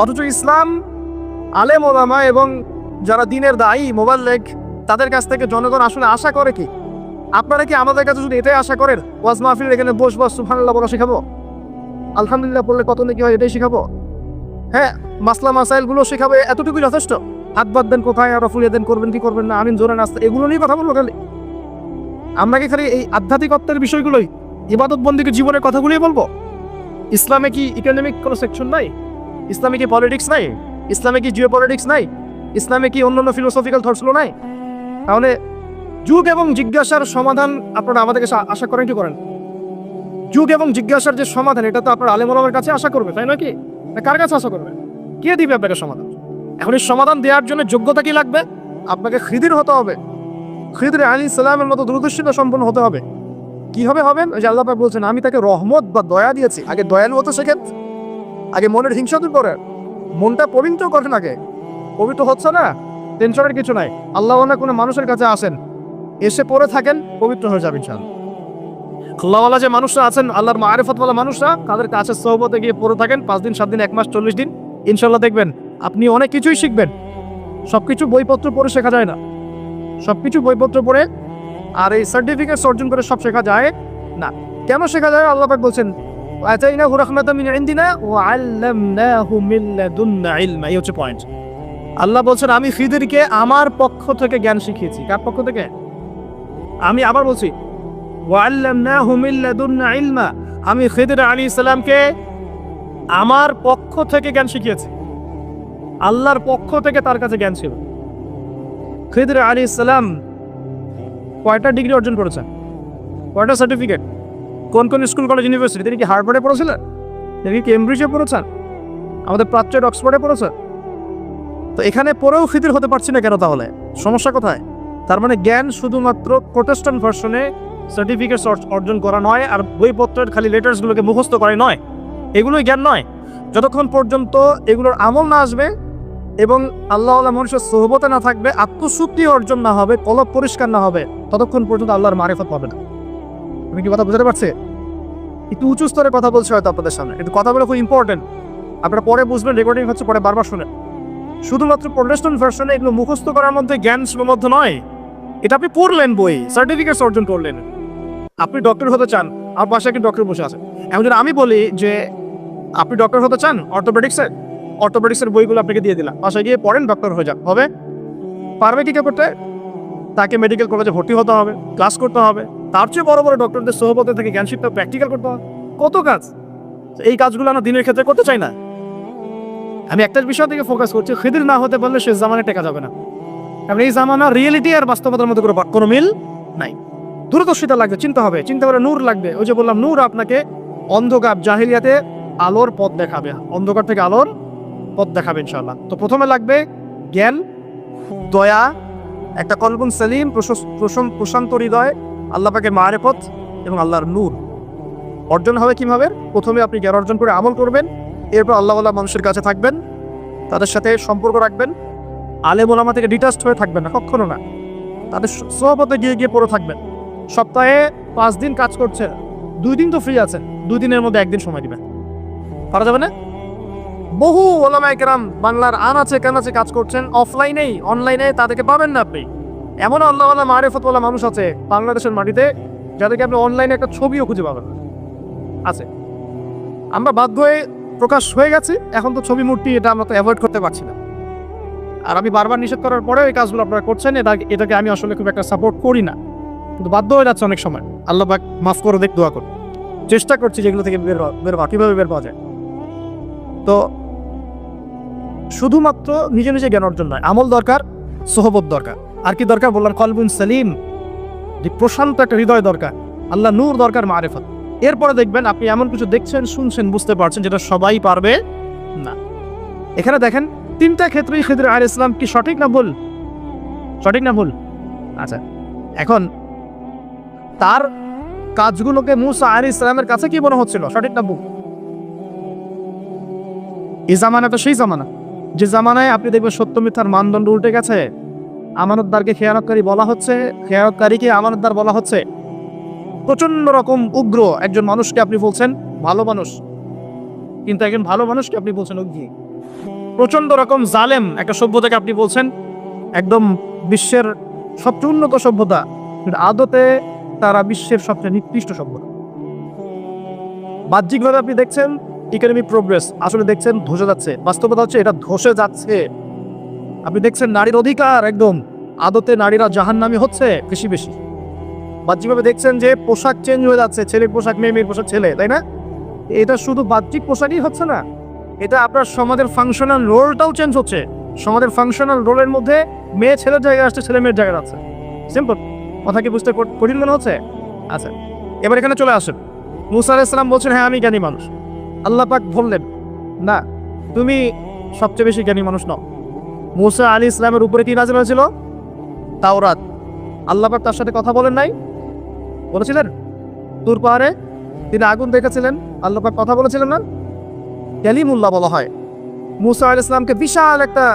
অথচ ইসলাম, আলেম ওলামা এবং যারা দিনের দায়ী, মোবাল্লেগ, তাদের কাছ থেকে জনগণ আসলে আশা করে কি? আপনারা কি আমাদের কাছে শুধু এটাই আশা করেন ওয়াজ মাহফিল এখানে বসবো, সুবহানাল্লাহ বলা শেখাবো, আলহামদুলিল্লাহ বললে কত নাকি হয় এটাই শেখাবো? হ্যাঁ, মাসলা মাসাইলগুলো শেখাবে, এতটুকু যথেষ্ট। হাত বাদ দেন কোথায়, আর ফুলিয়ে দেন, করবেন কি করবেন না, আমিন জোরে নাস্তা, এগুলো নিয়ে কথা বলবো খালি? আমরা কি খালি এই আধ্যাত্মিকত্বের বিষয়গুলোই, ইবাদত বন্দিকে জীবনের কথাগুলোই বলবো? ইসলামে কি ইকোনমিক কোনো সেকশন নাই? ইসলামে কি পলিটিক্স নাই? ইসলামে কি জিও পলিটিক্স নাই? ইসলামে কি অন্যান্য ফিলোসফিক্যাল থটসগুলো নাই? তাহলে যুগ এবং জিজ্ঞাসার সমাধান আপনারা আমাদের কাছে আশা করেন কি করেন? যুগ এবং জিজ্ঞাসার যে সমাধান, এটা তো আপনার আলেম ওলামার কাছে আশা করবে, তাই নয় কি? না কার কাছে আশা করবে? কে দিবে আপনাকে সমাধান? এখন এই সমাধান দেওয়ার জন্য যোগ্যতা কি লাগবে? আপনাকে খিদির হতে হবে, খিদির আলাইহিস সালামের মতো দূরদর্শিতা সম্পন্ন হতে হবে। কিভাবে হবেন? ওই যে আল্লাহ পাক বলছেন, আমি তাকে রহমত বা দয়া দিয়েছি। আগে দয়ালু হতে শেখেন, আগে মনের হিংসা দূর করেন, মনটা পবিত্র করেন। আগে পবিত্র হচ্ছে না, টেনশনের কিছু নাই। আল্লাহ কোনো মানুষের কাছে আসেন, এসে পড়ে থাকেন, পবিত্র হয়ে যাবেন ইনশাআল্লাহ। আল্লাহওয়ালা যে মানুষরা আছেন, আল্লাহর মারিফতওয়ালা মানুষরা, তাদের কাছে সোহবতে গিয়ে পড়ে থাকেন 5 দিন 7 দিন 1 মাস 40 দিন, ইনশাআল্লাহ দেখবেন আপনি অনেক কিছুই শিখবেন। সবকিছু বইপত্র পড়ে শেখা যায় না, সবকিছু বইপত্র পড়ে আর এই সার্টিফিকেট অর্জন করে সব শেখা যায় না। কেন শেখা যায়? আল্লাহ পাক বলছেন, আতাইনাহু রাহমাতাম মিন ইনদিনা ওয়া আল্লামনাহু মিন লাদুন্না ইলমা। এই হচ্ছে পয়েন্ট। আল্লাহ বলছেন, আমি খিদিরকে আমার পক্ষ থেকে জ্ঞান শিখিয়েছি। কার পক্ষ থেকে? আমি আবার বলছি, ওয়া আল্লামনাহু মিন লাদুন্না ইলমা। আমি খিদির আলাইহিস সালামকে আমার পক্ষ থেকে জ্ঞান শিখিয়েছি। আল্লাহর পক্ষ থেকে তার কাছে জ্ঞান ছিল। খিদির আলাইহিস সালাম কয়টা ডিগ্রি অর্জন করেছেন? কয়টা সার্টিফিকেট? কোন কোন স্কুল কলেজ ইউনিভার্সিটি? তিনি কি হার্ভার্ডে পড়েছিলেন? তিনি কি কেমব্রিজে পড়েছেন? আমাদের প্রাচ্যের অক্সফোর্ডে পড়েছেন? তো এখানে পড়েও খিদির হতে পারছি না কেন? তাহলে সমস্যা কোথায়? তার মানে জ্ঞান শুধুমাত্র প্রোটেস্ট্যান্ট ভার্সনে সার্টিফিকেট অর্জন করা নয়, আর বইপত্রের খালি লেটার্সগুলোকে মুখস্থ করে নয়, এগুলোই জ্ঞান নয়। যতক্ষণ পর্যন্ত এগুলোর আমল না আসবে এবং আল্লাহ মানুষের সোহবতে না থাকবে, আত্মশুদ্ধি অর্জন না হবে, কলব পরিষ্কার না হবে, ততক্ষণ পর্যন্ত আল্লাহর মারিফত পাবে না। তুমি কি কথা বুঝতে পারছে? একটু উঁচু স্তরে কথা বলছে হয়তো আপনাদের সামনে, কিন্তু কথাগুলো খুব ইম্পর্টেন্ট। আপনারা পরে বুঝবেন, রেকর্ডিং হচ্ছে, পরে বারবার শুনেন। শুধুমাত্র প্রোটেস্ট্যান্ট ভার্সনে এগুলো মুখস্থ করার মধ্যে জ্ঞান সীমাবদ্ধ নয়। এটা আপনি পড়লেন, বই সার্টিফিকেট অর্জন করলেন, আপনি ডক্টর হতে চান, আর পাশে একটি ডক্টর বসে আছে। এখন যদি আমি বলি যে আপনি ডক্টর হতে চান, অর্থোপেডিক্সের বইগুলো আপনাকে দিয়ে দিলাম, বাসায় গিয়ে পড়েন, ডক্টর হয়ে যান, হবে? পারবে কি কেউ করতে? তাকে মেডিকেল কলেজে ভর্তি হতে হবে, ক্লাস করতে হবে, তার চেয়ে বড় বড় ডক্টরদের সোহবতে থেকে জ্ঞান শিখতে হবে, প্র্যাকটিক্যাল করতে হবে, কত কাজ। এই কাজগুলো আমরা দিনের ক্ষেত্রে করতে চাই না। আমি একটা বিষয় থেকে ফোকাস করছি, খিদির না হতে পারলে সে জামানে টেকা যাবে না। কারণ এই জামানা রিয়েলিটি আর বাস্তবতার মধ্যে কোনো মিল নাই। দূরদর্শিতা লাগবে, চিন্তা হবে, চিন্তা করে নূর লাগবে। ওই যে বললাম, নূর আপনাকে অন্ধকার জাহিলিয়াতে আলোর পথ দেখাবে, অন্ধকার থেকে আলোর পথ দেখাবে ইনশাআল্লাহ। তো প্রথমে লাগবে জ্ঞান, দয়া, একটা কলবুন সালিম, প্রশান্ত হৃদয়, আল্লাহ পাকের মারিফত এবং আল্লাহর নূর অর্জন হবে। কিভাবে? প্রথমে আপনি জ্ঞান অর্জন করে আমল করবেন, এরপর আল্লাহওয়ালা মানুষের কাছে থাকবেন, তাদের সাথে সম্পর্ক রাখবেন, আলেম ওলামা থেকে ডিটাচড হয়ে থাকবেন না, কখনো না। তাদের সোহবতে গিয়ে গিয়ে পড়ে থাকবেন। সপ্তাহে 5 দিন কাজ করছেন, 2 দিন তো ফ্রি আছেন, 2 দিনের মধ্যে 1 দিন সময় দিবেন, পারা যাবে না? বহু ওলামায়ে কেরাম বাংলার আনাচে কানাচে কাজ করছেন, অফলাইনেই অনলাইনে, তাদেরকে পাবেন না আপনি। এমন আল্লাহওয়ালা মারিফতওয়ালা মানুষ আছে বাংলাদেশের মাটিতে, যাদেরকে আপনি অনলাইনে একটা ছবিও খুঁজে পাবেন না, আছে। আমরা বাধ্য হয়ে প্রকাশ হয়ে গেছি, এখন তো ছবি মূর্তি এটা আমরা তো অ্যাভয়েড করতে পারছি না। আর আমি বারবার নিষেধ করার পরেও এই কাজগুলো আপনারা করছেন, এটাকে আমি আসলে খুব একটা সাপোর্ট করি না, কিন্তু বাধ্য হয়ে যাচ্ছে অনেক সময়। আল্লাহ পাক মাফ করে দেখ, দোয়া করুন। চেষ্টা করছি যেগুলো থেকে বের হওয়া, কিভাবে বের পাওয়া যায়। তো শুধুমাত্র নিজে নিজে জ্ঞান অর্জন নয়, আমল দরকার, সোহবত দরকার। আর কি দরকার বললাম? কলবুন সালিম, যে প্রশান্ত একটা হৃদয় দরকার, আল্লাহ নূর দরকার, মারিফত। এরপরে দেখবেন আপনি এমন কিছু দেখছেন, শুনছেন, বুঝতে পারছেন যেটা সবাই পারবে না। এখানে দেখেন 3টা ক্ষেত্রেই খিদির আলাইহিস সালাম কি সঠিক না ভুল? সঠিক না ভুল? আচ্ছা, এখন তার কাজগুলোকে মুসা আলাইহিস সালামের কাছে কি মনে হচ্ছিল, সঠিক না ভুল? এই জামানা তো সেই জামানা যে জামানায় আপনি দেখবেন সত্য মিথ্যার মানদণ্ড উল্টে গেছে। আমানতদারকে খেয়ানতকারী বলা হচ্ছে, খেয়ানতকারীকে আমানতদার বলা হচ্ছে। প্রচন্ড রকম উগ্র একজন মানুষকে আপনি বলছেন ভালো মানুষ, কিন্তু একজন ভালো মানুষকে আপনি বলছেন উগ্রী। প্রচন্ড রকম জালেম একটা সভ্যতাকে আপনি বলছেন একদম বিশ্বের সবচেয়ে উন্নত সভ্যতা, কিন্তু আদতে তারা বিশ্বের সবচেয়ে নিকৃষ্ট সভ্যতা। বাহ্যিকভাবে আপনি দেখছেন ইকোনমিক প্রোগ্রেস আসলে দেখছেন ধসে যাচ্ছে। বাস্তবতা হচ্ছে এটা ধসে যাচ্ছে। আপনি দেখছেন নারীর অধিকার একদম আদতে নারীরা জাহান্নামী হচ্ছে বেশি বেশি। বাহ্যিকভাবে দেখছেন যে পোশাক চেঞ্জ হয়ে যাচ্ছে, ছেলের পোশাক মেয়ে, মেয়ের পোশাক ছেলে, তাই না? এটা শুধু বাহ্যিক পোশাকই হচ্ছে না, এটা আপনার সমাজের ফাংশনাল রোলটাও চেঞ্জ হচ্ছে। সমাজের ফাংশনাল রোলের মধ্যে মেয়ে ছেলের জায়গায় আসছে, ছেলে মেয়ের জায়গায় আছে। সিম্পল কথা, কি বুঝতে কঠিন মনে হচ্ছে? আচ্ছা, এবার এখানে চলে আসেন। মুসা আলাইহিস সালাম বলছেন, হ্যাঁ আমি জ্ঞানী মানুষ। আল্লাহ পাক বললেন, না, তুমি সবচেয়ে বেশি জ্ঞানী মানুষ নও। মুসা আলাইহিস সালামের উপরে কি নাযিল হয়েছিল? তাওরাত। আল্লাহ পাক তার সাথে কথা বলেন নাই? বলেছিলেন? তুর পাহাড়ে তিনি আগুন দেখেছিলেন, আল্লাহ পাক কথা বলেছিলেন না? কালিমুল্লাহ বলা হয়। মুসা আলাইহিস সালামকে বিশাল একটা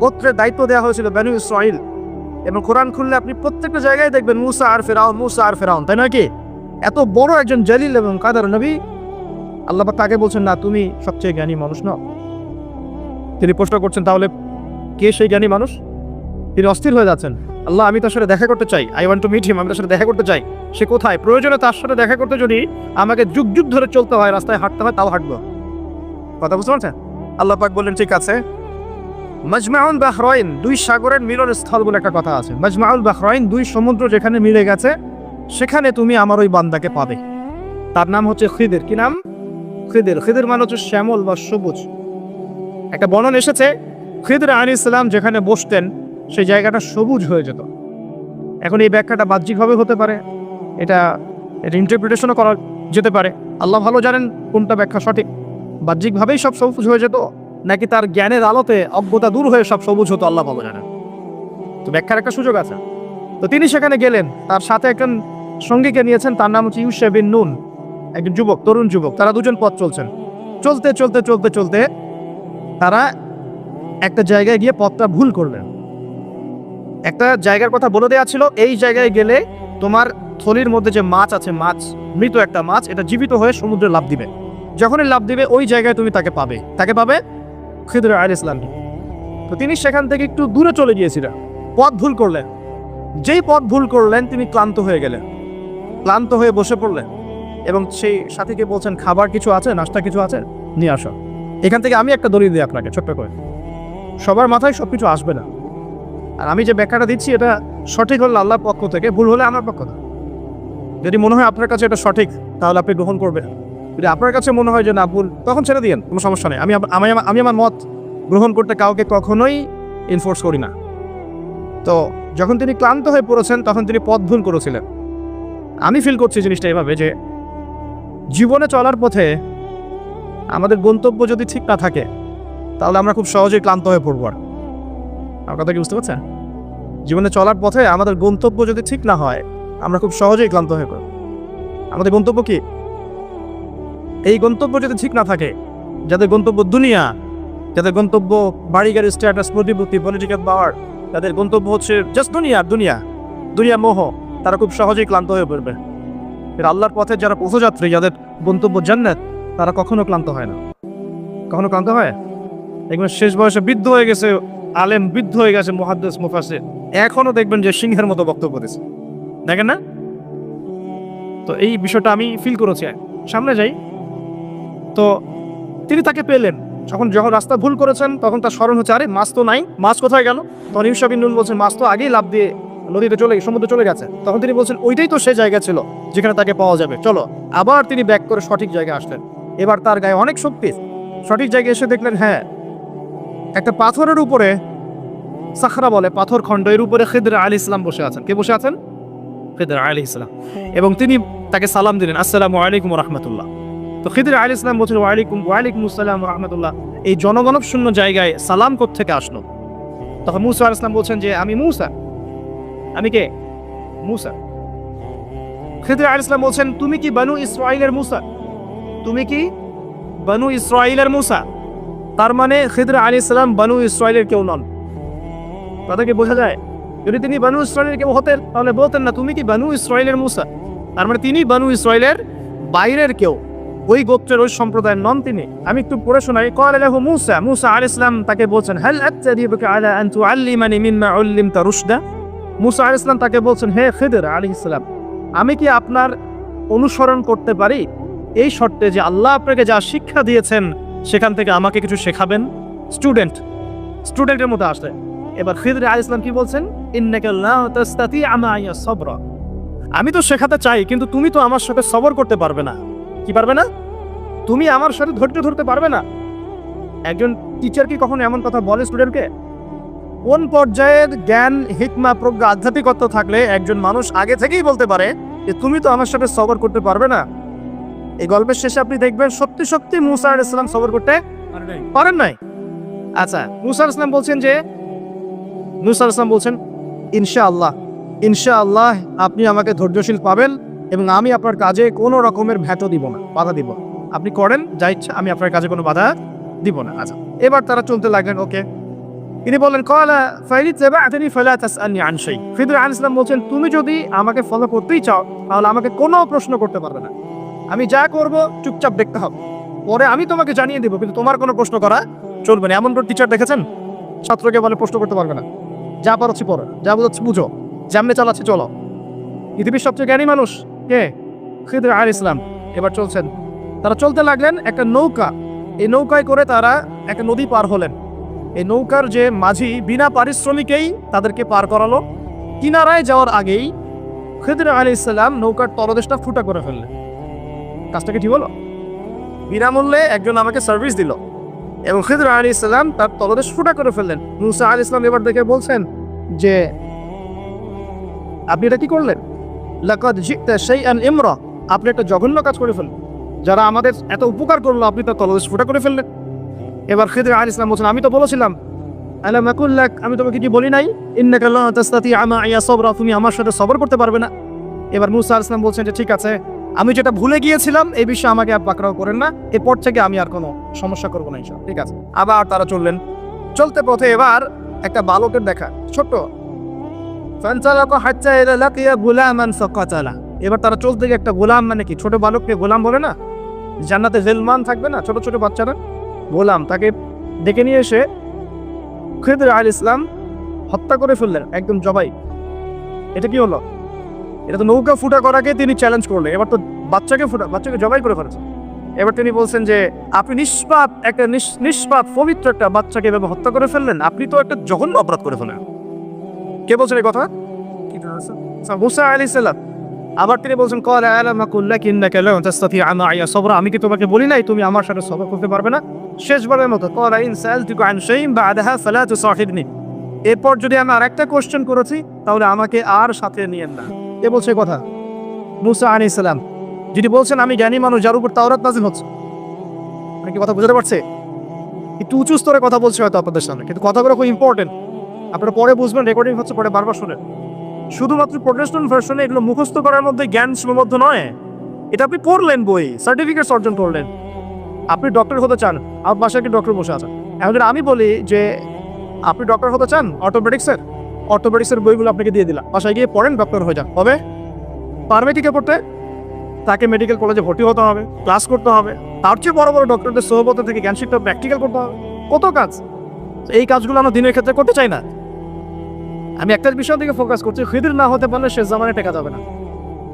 গোত্রের দায়িত্ব দেওয়া হয়েছিল, বনু ইসরাইল। এবং কোরআন খুললে আপনি প্রত্যেকটা জায়গায় দেখবেন মুসা আর ফেরাউন, মুসা আর ফেরাউন, তাই নয় কি? এত বড় একজন জলিল এবং কাদের নবী, আল্লাহ পাক তাকে বলছেন, না, তুমি সবচেয়ে জ্ঞানী মানুষ নও। তিনি প্রশ্ন করছেন, তাহলে কে সেই জ্ঞানী মানুষ? তিনি অস্থির হয়ে যাচ্ছেন। আল্লাহ, আমি তার সাথে দেখা করতে চাই, I want to meet him, আমি তার সাথে দেখা করতে চাই। সে কোথায়? প্রয়োজনে তার সাথে দেখা করতে যদি আমাকে যুগ যুগ ধরে চলতে হয়, রাস্তায় হাঁটতে হয়, তাও হাঁটবো। কথা বুঝতে পারছেন? আল্লাহ পাক বললেন, ঠিক আছে। মাজমাউল বাহরাইন, দুই সাগরের মিলনস্থল বলে একটা কথা আছে। মাজমাউল বাহরাইন, দুই সমুদ্র যেখানে মিলে গেছে, সেখানে তুমি আমার ওই বান্দাকে পাবে। তার নাম হচ্ছে খিদির। কি নাম? খিদির। খিদির মানে হচ্ছে শ্যামল বা সবুজ। একটা বর্ণনা এসেছে, খিদির আলাইহিস সালাম যেখানে বসতেন সেই জায়গাটা সবুজ হয়ে যেত। এখন এই ব্যাখ্যাটা বাহ্যিকভাবে হতে পারে, এটা ইন্টারপ্রিটেশনও করা যেতে পারে। আল্লাহ ভালো জানেন কোনটা ব্যাখ্যা সঠিক। বাহ্যিকভাবেই সব সবুজ হয়ে যেত, নাকি তার জ্ঞানের আলোতে অজ্ঞতা দূর হয়ে সব সবুজ হতো, আল্লাহ ভালো জানেন। তো ব্যাখ্যার একটা সুযোগ আছে। তো তিনি সেখানে গেলেন, তার সাথে একজন সঙ্গীকে নিয়েছেন, তার নাম হচ্ছে ইউশা বিন নুন, একজন যুবক, তরুণ যুবক। তারা দুজন পথ চলছেন। চলতে চলতে চলতে চলতে তারা একটা জায়গায় গিয়ে পথটা ভুল করলেন। একটা জায়গার কথা বলে দেওয়া ছিল, এই জায়গায় গেলে তোমার থলির মধ্যে যে মাছ আছে, মাছ, মৃত একটা মাছ, এটা জীবিত হয়ে সমুদ্রে লাফ দিবে। যখনই লাফ দিবে ওই জায়গায় তুমি তাকে পাবে। তাকে পাবে খিদির আলাইহিস সালাম। তো তিনি সেখান থেকে একটু দূরে চলে গিয়েছিলেন, পথ ভুল করলেন। যেই পথ ভুল করলেন তিনি ক্লান্ত হয়ে গেলেন, ক্লান্ত হয়ে বসে পড়লেন এবং সেই সাথীকে বলছেন, খাবার কিছু আছে, নাস্তা কিছু আছে, নিয়ে আসো। এখান থেকে আমি একটা দলিল দিই আপনাকে ছোট্ট করে। সবার মাথায় সবকিছু আসবে না, আর আমি যে ব্যাখ্যাটা দিচ্ছি এটা সঠিক হলে আল্লাহর পক্ষ থেকে, ভুল হলে আমার পক্ষ থেকে। যদি মনে হয় আপনার কাছে এটা সঠিক, তাহলে আপনি গ্রহণ করবেন। যদি আপনার কাছে মনে হয় যে না, ভুল, তখন ছেড়ে দিয়েন, কোনো সমস্যা নেই। আমি আমার মত গ্রহণ করতে কাউকে কখনোই এনফোর্স করি না। তো যখন তিনি ক্লান্ত হয়ে পড়েছেন, তখন তিনি পথ ভুল করেছিলেন। আমি ফিল করছি জিনিসটা এভাবে যে জীবনে চলার পথে আমাদের গন্তব্য যদি ঠিক না থাকে, তাহলে আমরা খুব সহজেই ক্লান্ত হয়ে পড়ব। আমার কথা কি বুঝতে পারছেন? জীবনে চলার পথে আমাদের গন্তব্য যদি ঠিক না হয়, আমরা খুব সহজেই ক্লান্ত হয়ে পড়ব। আমাদের গন্তব্য কি? এই গন্তব্য যদি ঠিক না থাকে, যাদের গন্তব্য দুনিয়া, যাদের গন্তব্য বাড়ি গাড়ি, স্ট্যাটাস, প্রতিপত্তি, পলিটিক্যাল পাওয়ার, তাদের গন্তব্য হচ্ছে জাস্ট দুনিয়া মোহ, তারা খুব সহজেই ক্লান্ত হয়ে পড়বে। এর আল্লাহর পথে যারা পথযাত্রী, যাদের গন্তব্য জান্নাত, তারা কখনো ক্লান্ত হয় না। কখনো ক্লান্ত হয়? দেখবেন শেষ বয়সে বৃদ্ধ হয়ে গেছে আলেম, বৃদ্ধ হয়ে গেছে মুহাদ্দিস, মুফাসসির, এখনো দেখবেন যে সিংহের মতো বক্তব্য দিচ্ছে, দেখেন না? তো এই বিষয়টা আমি ফিল করেছি। সামনে যাই। তো তিনি তাকে পেলেন। যখন রাস্তা ভুল করেছেন, তখন তার স্মরণ হচ্ছে, আরে মাছ তো নাই, মাছ কোথায় গেল? তখন ইউশা বিন নুন বলছেন, মাছ তো আগেই লাফ দিয়ে নদীতে সমুদ্রে চলে গেছে। তখন তিনি বলছেন, ওইটাই তো সেই জায়গা ছিল যেখানে তাকে পাওয়া যাবে, চলো। আবার তিনি ব্যাক করে সঠিক জায়গায় আসলেন। এবার তার গায়ে অনেক শক্তি। সঠিক জায়গায় এসে দেখলেন, হ্যাঁ, একটা পাথরের উপরে, সাখরা বলে, পাথর খণ্ড, এর উপরে খিদির আলাইহিস সালাম বসে আছেন। কে বসে আছেন? খিদির আলাইহিস সালাম। এবং তিনি তাকে সালাম দিলেন, আসসালামু আলাইকুম ওয়া রাহমাতুল্লাহ। তো খিদির আলাইহিস সালাম বলছেন, ওয়ালাইকুম আসসালাম ওয়া রাহমাতুল্লাহ। এই জনগণব শূন্য জায়গায় সালাম কোত্থেকে আসলো? তখন মুসা আলাইহিস সালাম বলছেন যে, আমি মুসা। আমি কে? মুসা। খিদির আলাইহিস সালাম বলছেন, তুমি কি বনু ইসরাইলের মুসা? তুমি কি বনু ইসরাইলের মুসা? তার মানে খিদির আলাইহিস সালাম বনু ইসরাইলের কেউ নন। কথা কি বোঝা যায়? যদি তিনি বনু ইসরাইলের কেউ হতেন, তাহলে বলতেন না, তুমি কি বনু ইসরাইলের মুসা? তার মানে তিনি বনু ইসরাইলের বাইরের কেউ, ওই গোত্রের, ওই সম্প্রদায়ের নন তিনি। আমি একটু পড়ে শোনাই। ক্বালা লাহু মুসা, মুসা আলাইহিস সালাম তাকে বলছেন, হাল আত্তাবিউকা আলা আন তুআল্লিমানি মিম্মা উল্লিমতা রুশদা। মুসা আলাইহিস সালাম তাকে বলছেন, হে খিদির আলাইহিস সালাম, আমি কি আপনার অনুসরণ করতে পারি এই শর্তে যে আল্লাহ আপনাকে যা শিক্ষা দিয়েছেন সেখান থেকে আমাকে কিছু শেখাবেন। স্টুডেন্টের মতো আসলে এবার খিদর আলাইহিস সালাম কি বলছেন, ইন্নাকা লা তাসতাতি'আ মা'ইয়া সাবরা, আমি তো শেখাতে চাই কিন্তু তুমি তো আমার সাথে সবর করতে পারবে না। কি পারবে না? তুমি আমার সাথে ধৈর্য ধরতে পারবে না। একজন টিচার কি কখনো এমন কথা বলে স্টুডেন্টকে? কোন পর্যায়ের জ্ঞান, হিকমা, প্রজ্ঞা, আধ্যাত্মিকতা থাকলে একজন মানুষ আগে থেকেই বলতে পারে যে তুমি তো আমার সাথে সবর করতে পারবে না? এই গল্পের শেষে আপনি দেখবেন সত্যি সত্যি মুসা আলাইহিস সালাম সবর করতে পারেন নাই। আচ্ছা, মুসা আলাইহিস সালাম বলছেন ইনশাআল্লাহ আপনি আমাকে ধৈর্যশীল পাবেন এবং আমি আপনার কাজে কোনো রকমের ভ্যাটো দিব না, বাধা দিব না। আপনি করেন যা ইচ্ছা, আমি আপনার কাজে কোনো বাধা দিব না। আচ্ছা, এবার তারা চলতে লাগলেন। ওকে, তিনি বললেন ক্বালা ফাইনিত্তাবা'তানি ফালা তাসআলনি আন শাই। খিদর আলাইহিস সালাম বলছেন তুমি যদি আমাকে ফলো করতেই চাও তাহলে আমাকে কোনো প্রশ্ন করতে পারবে না। আমি যা করব চুপচাপ দেখতে হবে, পরে আমি তোমাকে জানিয়ে দেব, কিন্তু তোমার কোনো প্রশ্ন করা চলবে না। এমন করে টিচার দেখেছেন ছাত্রকে বলে প্রশ্ন করতে পারবে না, যা পারছি পড়ো, যা বুঝাচ্ছি বুঝো, যেমনে চালাচ্ছি চলো। পৃথিবীর সবচেয়ে জ্ঞানী মানুষ কে? খিদর আলাইহিস সালাম। এবার চলছেন, তারা চলতে লাগলেন একটা নৌকা, এই নৌকায় করে তারা একটা নদী পার হলেন। এই নৌকার যে মাঝি বিনা পারিশ্রমিকেই তাদেরকে পার করালো। কিনারায় যাওয়ার আগেই খিদর আলাইহিস সালাম নৌকার তলদেশটা ফুটা করে ফেললেন। কাজটা কি ঠিক হলো? বিনামূল্যে একজন আমাকে সার্ভিস দিল এবং খিদর আলাইহিস সালাম তার তলদেশ ফুটা করে ফেললেন। মুসা আলাইহিস সালাম এবার দেখে বলছেন যে আপনি এটা কি করলেন? লাকাদ জি'তা শাইআন ইমরা, আপনি একটা জঘন্য কাজ করে ফেললেন। যারা আমাদের এত উপকার করলো আপনি তার তলদেশ ফুটা করে ফেললেন। এবার খিদর আলাইহিস সালাম বলছেন আমি তো বলেছিলাম, আলাম আকুল লাক, আমি তোমাকে কি বলি নাই, ইন্নাকা লা তাসতাতি'আ মা'ইয়া সাবরা, তুমি আমার সাথে সবর করতে পারবে না। এবার মুসা আলাইহিস সালাম বলছেন যে ঠিক আছে, আমি যেটা ভুলে গিয়েছিলাম এই বিষয়ে আমাকে আর পাকড়াও করেন না, এরপর থেকে আমি আর কোনো সমস্যা করবো না ইনশাআল্লাহ। ঠিক আছে। আবার তারা চললেন। চলতে পথে এবার একটা বালকের দেখা, ছোট্ট। ফানতালাকা হাত্তা ইযা লাকিয়া গুলামান ফাকাতালা। এবার তারা চলতে গিয়ে একটা গোলাম, মানে কি ছোট বালককে গোলাম বলে না, জান্নাতে গিলমান থাকবে না ছোট ছোট বাচ্চারা, গোলাম, তাকে ডেকে নিয়ে এসে খিদর আলাইহিস সালাম হত্যা করে ফেললেন, একদম জবাই। এটা কি হলো? এটা তো নৌকা ফুটা করাকে তিনি চ্যালেঞ্জ করলেন, এবার তো বাচ্চাকে জবাই করে ফেলেছেন। এবার তিনি বলছেন যে আপনি নিষ্পাপ পবিত্র একটা বাচ্চাকে এভাবে হত্যা করে ফেললেন, আপনি তো একটা জঘন্য অপরাধ করে ফেললেন। কে বলছেন এই কথা? মুসা আলাইহিস সালাম। আবার তিনি বলছেন ক্বালা আলাম আকুল লাক ইন্নাকা লা তাসতাতি'আ মা'ইয়া সাবরা, আমি কি তোমাকে বলি নাই তুমি আমার সাথে সবর করতে পারবে না? শেষবারের মতো ক্বালা ইন সাআলতুকা আন শাইইন বা'দাহা ফালা তুসাহিবনি, এরপর যদি আমি আরেকটা কোশ্চেন করেছি তাহলে আমাকে আর সাথে নিয়েন না। কে বলছে কথা? মুসা আলাইহিস সালাম। যিনি বলছেন আমি জ্ঞানী মানুষ, যার উপর তাওরাত নাযিল হচ্ছে। আপনি কি কথা বুঝতে পারছে? একটু উঁচু স্তরে কথা বলছে হয়তো আপনাদের সামনে, কিন্তু কথাগুলো খুব ইম্পর্টেন্ট। আপনারা পরে বুঝবেন, রেকর্ডিং হচ্ছে, পরে বারবার শুনেন। শুধুমাত্র প্রোটেস্ট্যান্ট ভার্সনে এগুলো মুখস্থ করার মধ্যে জ্ঞান সীমাবদ্ধ নয়। এটা আপনি পড়লেন, বই সার্টিফিকেট অর্জন করলেন। আপনি ডক্টর হতে চান, আমার বাসায় কি ডক্টর বসে আছেন। এখন যদি আমি বলি যে আপনি ডক্টর হতে চান অর্থোপেডিক্সের বইগুলো আপনাকে দিয়ে দিলাম, বাসায় গিয়ে পড়েন, ডক্টর হয়ে যান, হবে? পারবে কি কে পড়তে? তাকে মেডিকেল কলেজে ভর্তি হতে হবে, ক্লাস করতে হবে, তার চেয়ে বড় বড় ডক্টরদের সোহবত থেকে জ্ঞান শিখতে হবে, প্র্যাকটিক্যাল করতে হবে, কত কাজ। এই কাজগুলো আমরা দিনের ক্ষেত্রে করতে চাই না। আমি একটা বিষয় দিকে ফোকাস করছি, খিদর না হতে পারলে সে জামানায় টেকা যাবে না।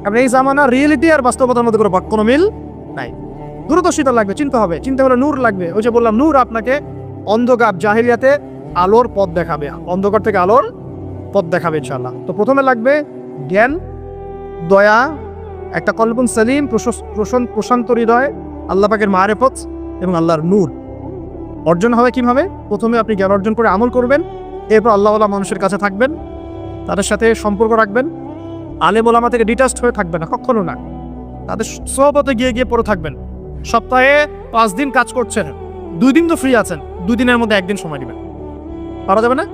কারণ এই জামানা রিয়েলিটি আর বাস্তবতার মধ্যে কোনো মিল নাই। দূরদর্শিতা লাগবে, চিন্তা হবে, চিন্তা হলে নূর লাগবে। ওই যে বললাম, নূর আপনাকে অন্ধকার জাহিলিয়াতে আলোর পথ দেখাবে, অন্ধকার থেকে আলোর পথ দেখাবে ইনশাআল্লাহ। তো প্রথমে লাগবে জ্ঞান, দয়া, একটা কলবুন সালিম, প্রশান্ত হৃদয়, আল্লাহ পাকের মারেফত এবং আল্লাহর নূর অর্জন হবে কিভাবে? প্রথমে আপনি জ্ঞান অর্জন করে আমল করবেন, এরপর আল্লাহওয়ালা মানুষের কাছে থাকবেন, তাদের সাথে সম্পর্ক রাখবেন। আলেম ওলামা থেকে ডিটাচড হয়ে থাকবেন না, কখনো না। তাদের সোহবতে গিয়ে গিয়ে পড়ে থাকবেন। সপ্তাহে 5 দিন কাজ করছেন, 2 দিন তো ফ্রি আছেন, 2 দিনের মধ্যে 1 দিন সময় দিবেন, পারা যাবে না?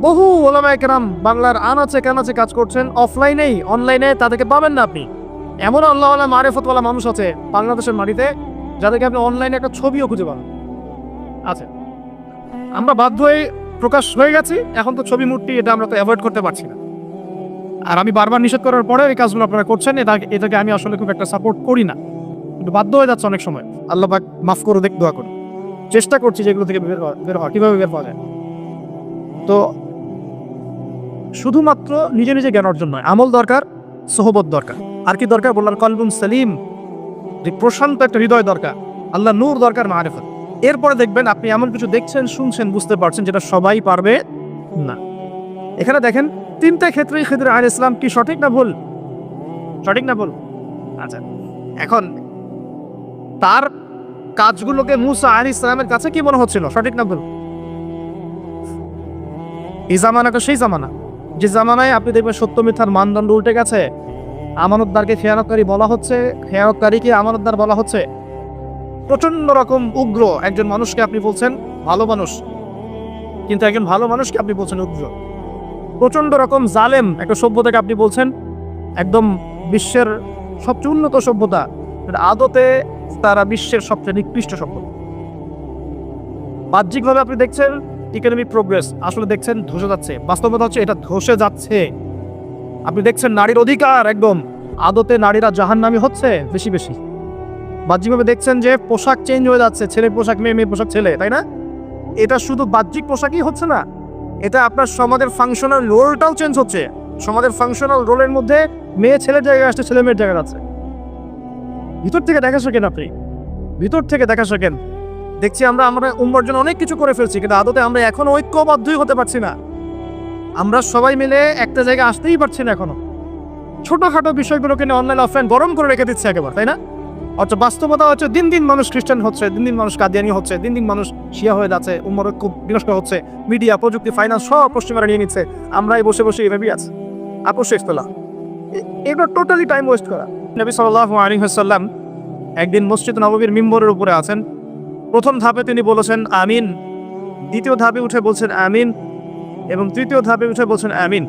বহু ওলামায়ে কেরাম বাংলার আনাচে কানাচে কাজ করছেন, অফলাইনেই অনলাইনে, তাদেরকে পাবেন না আপনি। এমন আল্লাহওয়ালা মারেফতওয়ালা মানুষ আছে বাংলাদেশের মাটিতে যাদেরকে আপনি অনলাইনে একটা ছবিও খুঁজে পাবেন। আছে, আমরা বাধ্য হয়ে প্রকাশ হয়ে গেছি, এখন তো ছবি মূর্তি এটা আমরা তো অ্যাভয়েড করতে পারছি না। আর আমি বারবার নিষেধ করার পরে এই কাজগুলো আপনারা করছেন, এটাকে আমি আসলে খুব একটা সাপোর্ট করি না, কিন্তু বাধ্য হয়ে যাচ্ছে অনেক সময়। আল্লাহ পাক মাফ করে দেখ, দোয়া করুন। চেষ্টা করছি যেগুলো থেকে বের হওয়া, কিভাবে বের পাওয়া যায়। তো শুধুমাত্র নিজে নিজে জ্ঞান অর্জন নয়, আমল দরকার, সোহবত দরকার। আর কি দরকার বললাম? কলবুন সালিম, যে প্রশান্ত একটা হৃদয় দরকার, আল্লাহ নূর দরকার, মারিফত। এরপরে দেখবেন আপনি এমন কিছু দেখছেন, শুনছেন, বুঝতে পারছেন যেটা সবাই পারবে না। এখানে দেখেন তিনটা ক্ষেত্রেই খিদর আলাইহিস সালাম কি সঠিক না ভুল? সঠিক না ভুল? আচ্ছা, এখন তার কাজগুলোকে মুসা আলাইহিস সালামের কাছে কি মনে হচ্ছিল, সঠিক না ভুল? এই জামানাটা সেই জামানা যে জামানায় আপনি দেখবেন সত্য মিথ্যার মানদণ্ড উল্টে গেছে। আমানতদারকে খেয়ানতকারী বলা হচ্ছে, খেয়ানতকারীকে আমানতদার বলা হচ্ছে। প্রচন্ড রকম উগ্র একজন মানুষকে আপনি বলছেন ভালো মানুষ, কিন্তু একজন ভালো মানুষকে আপনি বলছেন উগ্র। প্রচন্ড রকম জালেম একটা সভ্যতাকে আপনি বলছেন একদম বিশ্বের সবচেয়ে উন্নত সভ্যতা, আদতে তারা বিশ্বের সবচেয়ে নিকৃষ্ট সভ্যতা। বাহ্যিকভাবে আপনি দেখছেন ইকোনমিক প্রোগ্রেস, আসলে দেখছেন ধসে যাচ্ছে। বাস্তবতা হচ্ছে এটা ধসে যাচ্ছে। আপনি দেখছেন নারীর অধিকার একদম, আদতে নারীরা জাহান্নামী হচ্ছে বেশি বেশি। বাহ্যিকভাবে দেখছেন যে পোশাক চেঞ্জ হয়ে যাচ্ছে, ছেলের পোশাক মেয়ে, মেয়ের পোশাক ছেলে, তাই না? এটা শুধু বাহ্যিক পোশাকই হচ্ছে না, এটা আপনার সমাজের ফাংশনাল রোলটাও চেঞ্জ হচ্ছে। সমাজের ফাংশনাল রোলের মধ্যে মেয়ে ছেলের জায়গায় আসছে, ছেলে মেয়ের জায়গায় আছে। ভিতর থেকে দেখা শেখেন আপনি, ভিতর থেকে দেখা শেখেন। দেখছি আমরা উম্মার জন্য অনেক কিছু করে ফেলছি, কিন্তু আদতে আমরা এখনো ঐক্যবদ্ধই হতে পারছি না। আমরা সবাই মিলে একটা জায়গায় আসতেই পারছি না এখনো। ছোটখাটো বিষয়গুলোকে নিয়ে অনলাইন অফলাইন গরম করে রেখে দিচ্ছে একেবারে, তাই না? অথচ বাস্তবতা হচ্ছে দিন দিন মানুষ খ্রিস্টান হচ্ছে, দিন দিন মানুষ কাদিয়ানি হচ্ছে, দিন দিন মানুষ শিয়া হয়ে যাচ্ছে, উম্মার ঐক্য বিনষ্ট হচ্ছে। মিডিয়া, প্রযুক্তি, ফাইন্যান্স সব পশ্চিমারা নিয়ে নিচ্ছে। আমরাই বসে বসে এভাবেই আছি। আপোষ শেষ পেলা, এগুলো টোটালি টাইম ওয়েস্ট করা। নবী সাল্লাল্লাহু আলাইহি ওয়াসাল্লাম একদিন মসজিদ নববীর মিম্বরের উপরে আছেন। প্রথম ধাপে তিনি বলেছেন আমিন, দ্বিতীয় ধাপে উঠে বলছেন আমিন, এবং তৃতীয় ধাপে উঠে বলছেন আমিন।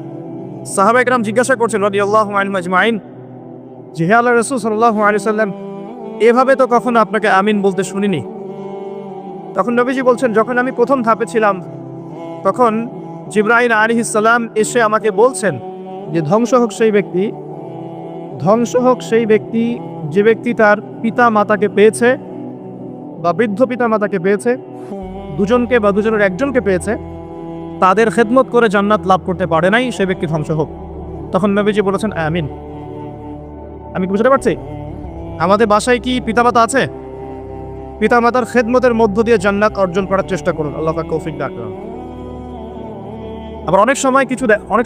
সাহাবা একরাম জিজ্ঞাসা করছেন রাদিয়াল্লাহু আনহুম আজমাইন, যে হে আল্লাহর রাসূল সাল্লাল্লাহু আলাইহি ওয়াসাল্লাম, এভাবে তো কখনো আপনাকে আমিন বলতে শুনিনি। তখন নবীজি বলছেন, যখন আমি প্রথম ধাপে ছিলাম তখন জিবরাইল আলাইহিস সালাম এসে আমাকে বলছেন যে ধ্বংস হোক সেই ব্যক্তি, ধ্বংস হোক সেই ব্যক্তি যে ব্যক্তি তার পিতা মাতাকে পেয়েছে বা বৃদ্ধ পিতা মাতাকে পেয়েছে, দুজনকে বা দুজনের একজনকে পেয়েছে, তাদের খেদমত করে জান্নাত লাভ করতে পারে নাই, সে ব্যক্তি ধ্বংস হোক। তখন নবীজি বলেছেন আমিন। আমি কি বুঝতে পারছি? আমাদের বাসায় কি পিতামাতা আছে? পিতামাতার খেদমতের মধ্য দিয়ে জান্নাত অর্জন করার চেষ্টা করুন, আল্লাহ পাক তৌফিক দান করুন। আবার অনেক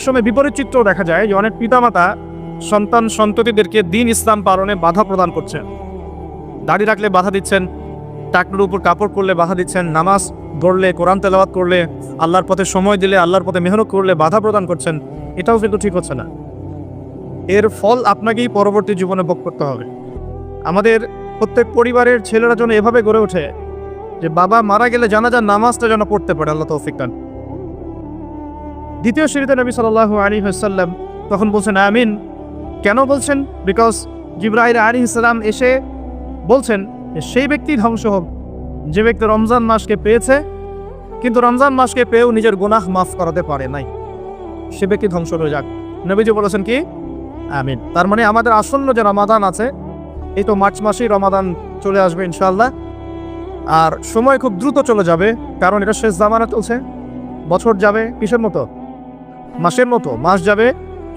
সময় বিপরীত চিত্র দেখা যায় যে অনেক পিতামাতা সন্তান সন্ততিদেরকে দ্বীন ইসলাম পালনে বাধা প্রদান করছেন। দাড়ি রাখলে বাধা দিচ্ছেন, টাকনুর উপর কাপড় পরলে বাধা দিচ্ছেন, নামাজ পড়লে, কোরআন তেলাওয়াত করলে, আল্লাহর পথে সময় দিলে, আল্লাহর পথে মেহনত করলে বাধা প্রদান করছেন। এটাও কিন্তু ঠিক হচ্ছে না। এর ফল আপনাকেই পরবর্তী জীবনে ভোগ করতে হবে। আমাদের প্রত্যেক পরিবারের ছেলেরা যেন এভাবে গড়ে ওঠে যে বাবা মারা গেলে জানাজার নামাজটা যেন পড়তে পারে, আল্লাহ তৌফিক দান। দ্বিতীয় সিরিতে নবী সাল্লাল্লাহু আলাইহি ওয়াসাল্লাম তখন বলছেন আমিন। কেন বলছেন? বিকজ জিবরাইল আলাইহিস সালাম এসে বলছেন সেই ব্যক্তি ধ্বংস হোক যে ব্যক্তি রমজান মাসকে পেয়েছে কিন্তু রমজান মাসকে পেয়েও নিজের গুনাহ মাফ করাতে পারে নাই, সে ব্যক্তি ধ্বংস হয়ে যাক। নবীজি বলেছেন কি আমিন। তার মানে আমাদের আসন্ন যে রমাদান আছে, এই তো মার্চ মাসেই রমাদান চলে আসবে ইনশাআল্লাহ। আর সময় খুব দ্রুত চলে যাবে, কারণ এটা শেষ জামানা চলছে। বছর যাবে কিসের মতো? মাসের মতো। মাস যাবে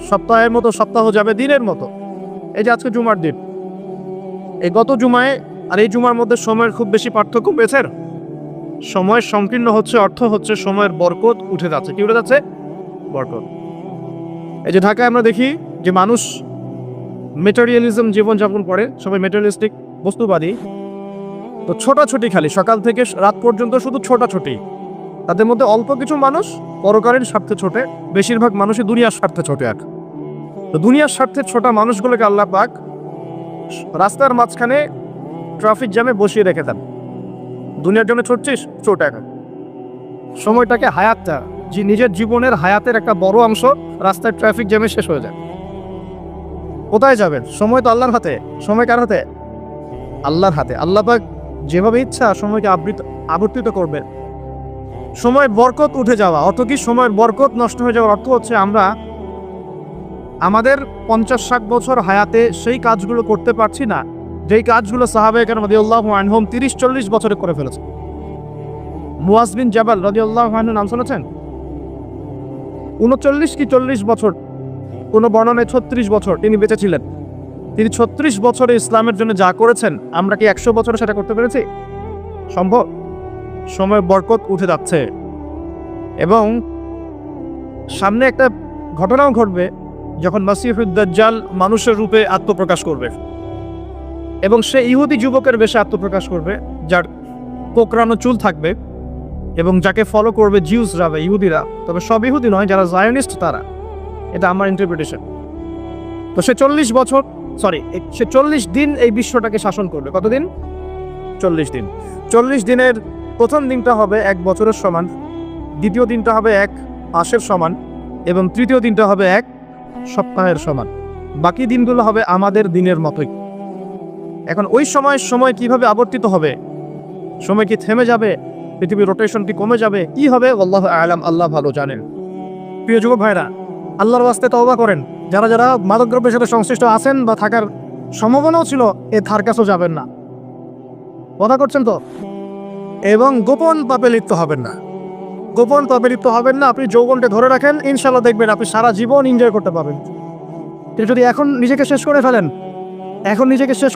সপ্তাহের মতো, সপ্তাহ যাবে দিনের মতো। এই যে আজকে জুমার দিন, এই গত জুমায় আর এই জুমার মধ্যে সময়ের খুব বেশি পার্থক্য পেয়েছে। সময় সংকীর্ণ হচ্ছে, অর্থ হচ্ছে সময়ের বরকত উঠে যাচ্ছে। কি উঠে যাচ্ছে? বরকত। এই যে ঢাকায় আমরা দেখি যে মানুষ মেটেরিয়ালিজম জীবনযাপন করে, সবাই মেটেরিয়ালিস্টিক, বস্তুবাদী। তো ছোটাছুটি খালি সকাল থেকে রাত পর্যন্ত শুধু ছোটাছুটি। তাদের মধ্যে অল্প কিছু মানুষ পরকারের স্বার্থে ছোটে, বেশিরভাগ মানুষই দুনিয়ার স্বার্থে ছোটে। তো দুনিয়ার স্বার্থে ছোটা মানুষগুলোকে আল্লাহ পাক রাস্তার মাঝখানে ট্রাফিক জ্যামে বসিয়ে রেখে দেন। দুনিয়ার জন্য ছুটছিস, ছোট এখন সময়টাকে হায়াতটা, যে নিজের জীবনের হায়াতের একটা বড় অংশ রাস্তায় ট্রাফিক জ্যামে শেষ হয়ে যায়। কোথায় যাবেন? সময় তো আল্লাহর হাতে। সময় কার হাতে? আল্লাহর হাতে। আল্লাহ পাক যেভাবে ইচ্ছা সময়কে আবর্তিত করবেন। সময় বরকত উঠে যাওয়া অর্থ কি? সময়ের বরকত নষ্ট হয়ে যাওয়ার অর্থ হচ্ছে আমরা আমাদের 50-60 বছর হায়াতে সেই কাজগুলো করতে পারছি না যেই কাজগুলো সাহাবায়ে কেরাম রাদিয়াল্লাহু আনহুম 30-40 বছরে করে ফেলেছে। মুয়াজ বিন জাবাল রাদিয়াল্লাহু আনহু নাম শুনেছেন? 39 কি 40 বছর, কোনো বর্ণনায় 36 বছর তিনি বেঁচে ছিলেন। তিনি 36 বছরে ইসলামের জন্য যা করেছেন, আমরা কি 100 বছরে সেটা করতে পেরেছি? সম্ভব? সময় বরকত উঠে যাচ্ছে এবং সামনে একটা ঘটনাও ঘটবে যখন মাসিহুদ দাজ্জাল মানুষের রূপে আত্মপ্রকাশ করবে এবং সে ইহুদি যুবকের বেশে আত্মপ্রকাশ করবে, যার কোকড়ানো চুল থাকবে এবং যাকে ফলো করবে জিউসরা বা ইহুদিরা, তবে সব ইহুদি নয়, যারা জায়নিস্ট তারা। এটা আমার ইন্টারপ্রিটেশন। তো সে 40 দিন এই বিশ্বটাকে শাসন করবে। কতদিন? 40 দিন। 40 দিনের প্রথম দিনটা হবে 1 বছরের সমান, দ্বিতীয় দিনটা হবে 1 মাসের সমান এবং তৃতীয় দিনটা হবে 1 সপ্তাহের সমান। বাকি দিনগুলো হবে আমাদের দিনের মতোই। এখন ওই সময় কিভাবে আবর্তিত হবে? সময় কি থেমে যাবে? পৃথিবীর রোটেশন কি কমে যাবে? কি হবে? আল্লাহু আ'লাম, আল্লাহ ভালো জানেন। প্রিয় যুবক ভাইরা, আল্লাহর ওয়াস্তে তওবা করেন। যারা যারা মাদকদ্রব্যের সাথে সংশ্লিষ্ট আছেন বা থাকার সম্ভাবনাও ছিল, এ ধার কাছেও যাবেন না। কথা করছেন তো? এবং গোপন পাপে লিপ্ত হবেন না। গোপন পাপে লিপ্ত হবেন না। আপনি যৌবনকে ধরে রাখেন, ইনশাল্লাহ দেখবেন আপনি সারা জীবন এনজয় করতে পারবেন। কিন্তু যদি এখন নিজেকে শেষ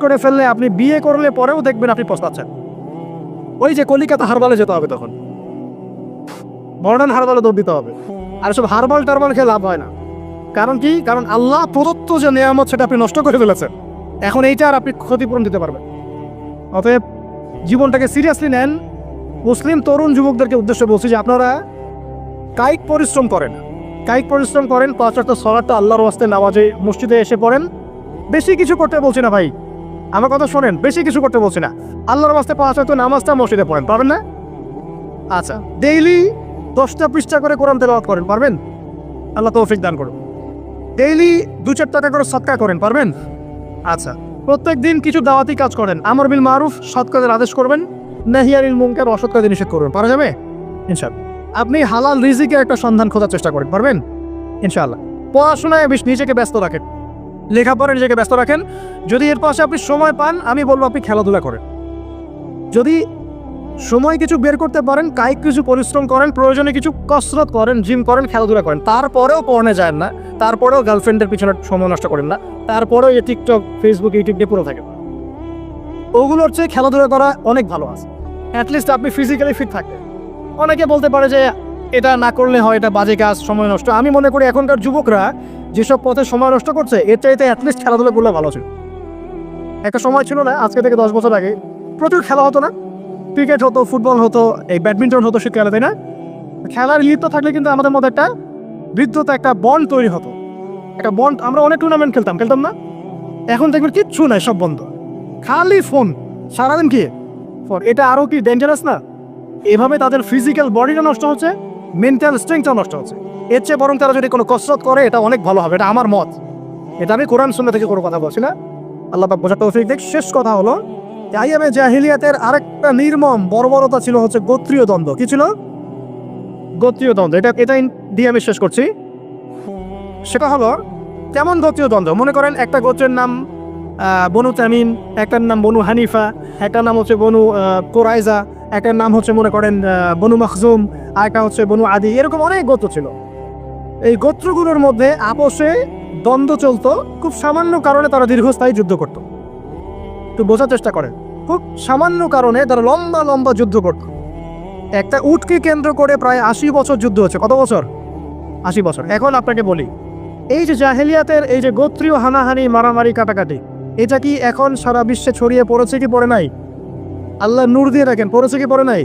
করে ফেলেন, আপনি বিয়ে করলে পরেও দেখবেন আপনি পস্তাচ্ছেন। ওই যে কলিকাতা হারবালে যেতে হবে, তখন মডার্ন হারবালে দৌড় দিতে হবে। আর সব হারবাল টারবাল খেয়ে লাভ হয় না। কারণ কি? কারণ আল্লাহ প্রদত্ত যে নিয়ামত সেটা আপনি নষ্ট করে ফেলেছেন। এখন এইটা আর আপনি ক্ষতিপূরণ দিতে পারবেন। অতএব জীবনটাকে সিরিয়াসলি নেন। মুসলিম তরুণ যুবকদেরকে উদ্দেশ্যে বলছি যে আপনারা কায়িক পরিশ্রম করেন, 5 ওয়াক্ত সালাতটা আল্লাহর ওয়াস্তে নামাজে মসজিদে এসে পড়েন। বেশি কিছু করতে বলছি না ভাই, আমার কথা শোনেন, বেশি কিছু করতে বলছি না। আল্লাহর ওয়াস্তে 5 ওয়াক্ত নামাজটা মসজিদে পড়েন, পারবেন না? আচ্ছা, ডেইলি 10টা পৃষ্ঠা করে কোরআন তেলাওয়াত করেন, পারবেন? আল্লাহ তৌফিক দান করুন। ডেইলি 2-4 টাকা করে সদকা করেন, পারবেন? আচ্ছা, প্রত্যেক দিন কিছু দাওয়াতি কাজ করেন, আমর বিল মারুফ, সৎ কাজের আদেশ করবেন, নাহি আনিল মুনকার, অসৎ কাজে নিষেধ করবেন, পারা যাবে ইনশাআল্লাহ। আপনি হালাল রিজিকের একটা সন্ধান খোঁজার চেষ্টা করেন, পারবেন ইনশাআল্লাহ। পড়াশোনায় বেশ নিজেকে ব্যস্ত রাখেন, লেখাপড়ায় নিজেকে ব্যস্ত রাখেন। যদি এর পাশে আপনি সময় পান, আমি বলবো আপনি খেলাধুলা করেন। যদি সময় কিছু বের করতে পারেন, কায়িক কিছু পরিশ্রম করেন, প্রয়োজনে কিছু কসরত করেন, জিম করেন, খেলাধুলা করেন। তারপরেও পড়নে যায় না, তারপরেও গার্লফ্রেন্ডের পিছনে সময় নষ্ট করেন না, তারপরেও এই টিকটক, ফেসবুক, ইউটিউব দিয়ে পুরো থাকেন। ওগুলোর চেয়ে খেলাধুলা করা অনেক ভালো আছে। অ্যাটলিস্ট আপনি ফিজিক্যালি ফিট থাকবেন। অনেকে বলতে পারে যে এটা না করলে হয়, এটা বাজে কাজ, সময় নষ্ট। আমি মনে করি এখনকার যুবকরা যেসব পথে সময় নষ্ট করছে, এর চাইতে অ্যাটলিস্ট খেলাধুলা করলে ভালো ছিল। একটা সময় ছিল না, আজকে থেকে 10 বছর আগে প্রচুর খেলা হতো না? ক্রিকেট হতো, ফুটবল হতো, এই ব্যাডমিন্টন হতো শীতকালে, তাই না? খেলার লিপ্ত থাকলে কিন্তু আমাদের মধ্যে একটা বৃদ্ধতা, একটা বন্ড তৈরি হতো, একটা বন্ড। আমরা অনেক টুর্নামেন্ট খেলতাম না? এখন দেখবেন কিচ্ছু নাই, সব বন্ধ, খালি ফোন, সারাদিন কি ফোন। এটা আরও কি ডেঞ্জারাস না? এভাবে তাদের ফিজিক্যাল বডিটা নষ্ট হচ্ছে, মেন্টাল স্ট্রেংথটাও নষ্ট হচ্ছে। এর চেয়ে বরং তারা যদি কোনো কসরত করে, এটা অনেক ভালো হবে। এটা আমার মত, এটা আমি কোরআন সুন্নাহ থেকে কোনো কথা বলছি না। আল্লাহ পাক বোঝার তৌফিক দেখ। শেষ কথা হলো, আইয়ামে জাহিলিয়াতের আরেকটা নির্মম বর্বরতা ছিল হচ্ছে গোত্রীয় দ্বন্দ্ব। কি ছিল? গোত্রীয় দ্বন্দ্ব। এটা দিয়ে আমি শেষ করছি। সেটা হলো কেমন গোত্রীয় দ্বন্দ্ব? মনে করেন একটা গোত্রের নাম বনু তামিম, একটার নাম বনু হানিফা, একটার নাম হচ্ছে বনু কোরাইজা, একটার নাম হচ্ছে মনে করেন বনু মখজুম, আরেকটা হচ্ছে বনু আদি। এরকম অনেক গোত্র ছিল। এই গোত্রগুলোর মধ্যে আপোষে দ্বন্দ্ব চলতো। খুব সামান্য কারণে তারা দীর্ঘস্থায়ী যুদ্ধ করত। একটু বোঝার চেষ্টা করেন, খুব সামান্য কারণে তারা লম্বা লম্বা যুদ্ধ করত। একটা উটকে কেন্দ্র করে প্রায় 80 বছর যুদ্ধ হচ্ছে। কত বছর? 80 বছর। এখন আপনাকে বলি, এই যে জাহেলিয়াতের এই যে গোত্রীয় হানাহানি, মারামারি, কাটাকাটি, এটা কি এখন সারা বিশ্বে ছড়িয়ে পড়েছে কি পড়ে নাই? আল্লাহ নূর দিয়ে রাখেন, পড়েছে কি পড়ে নাই?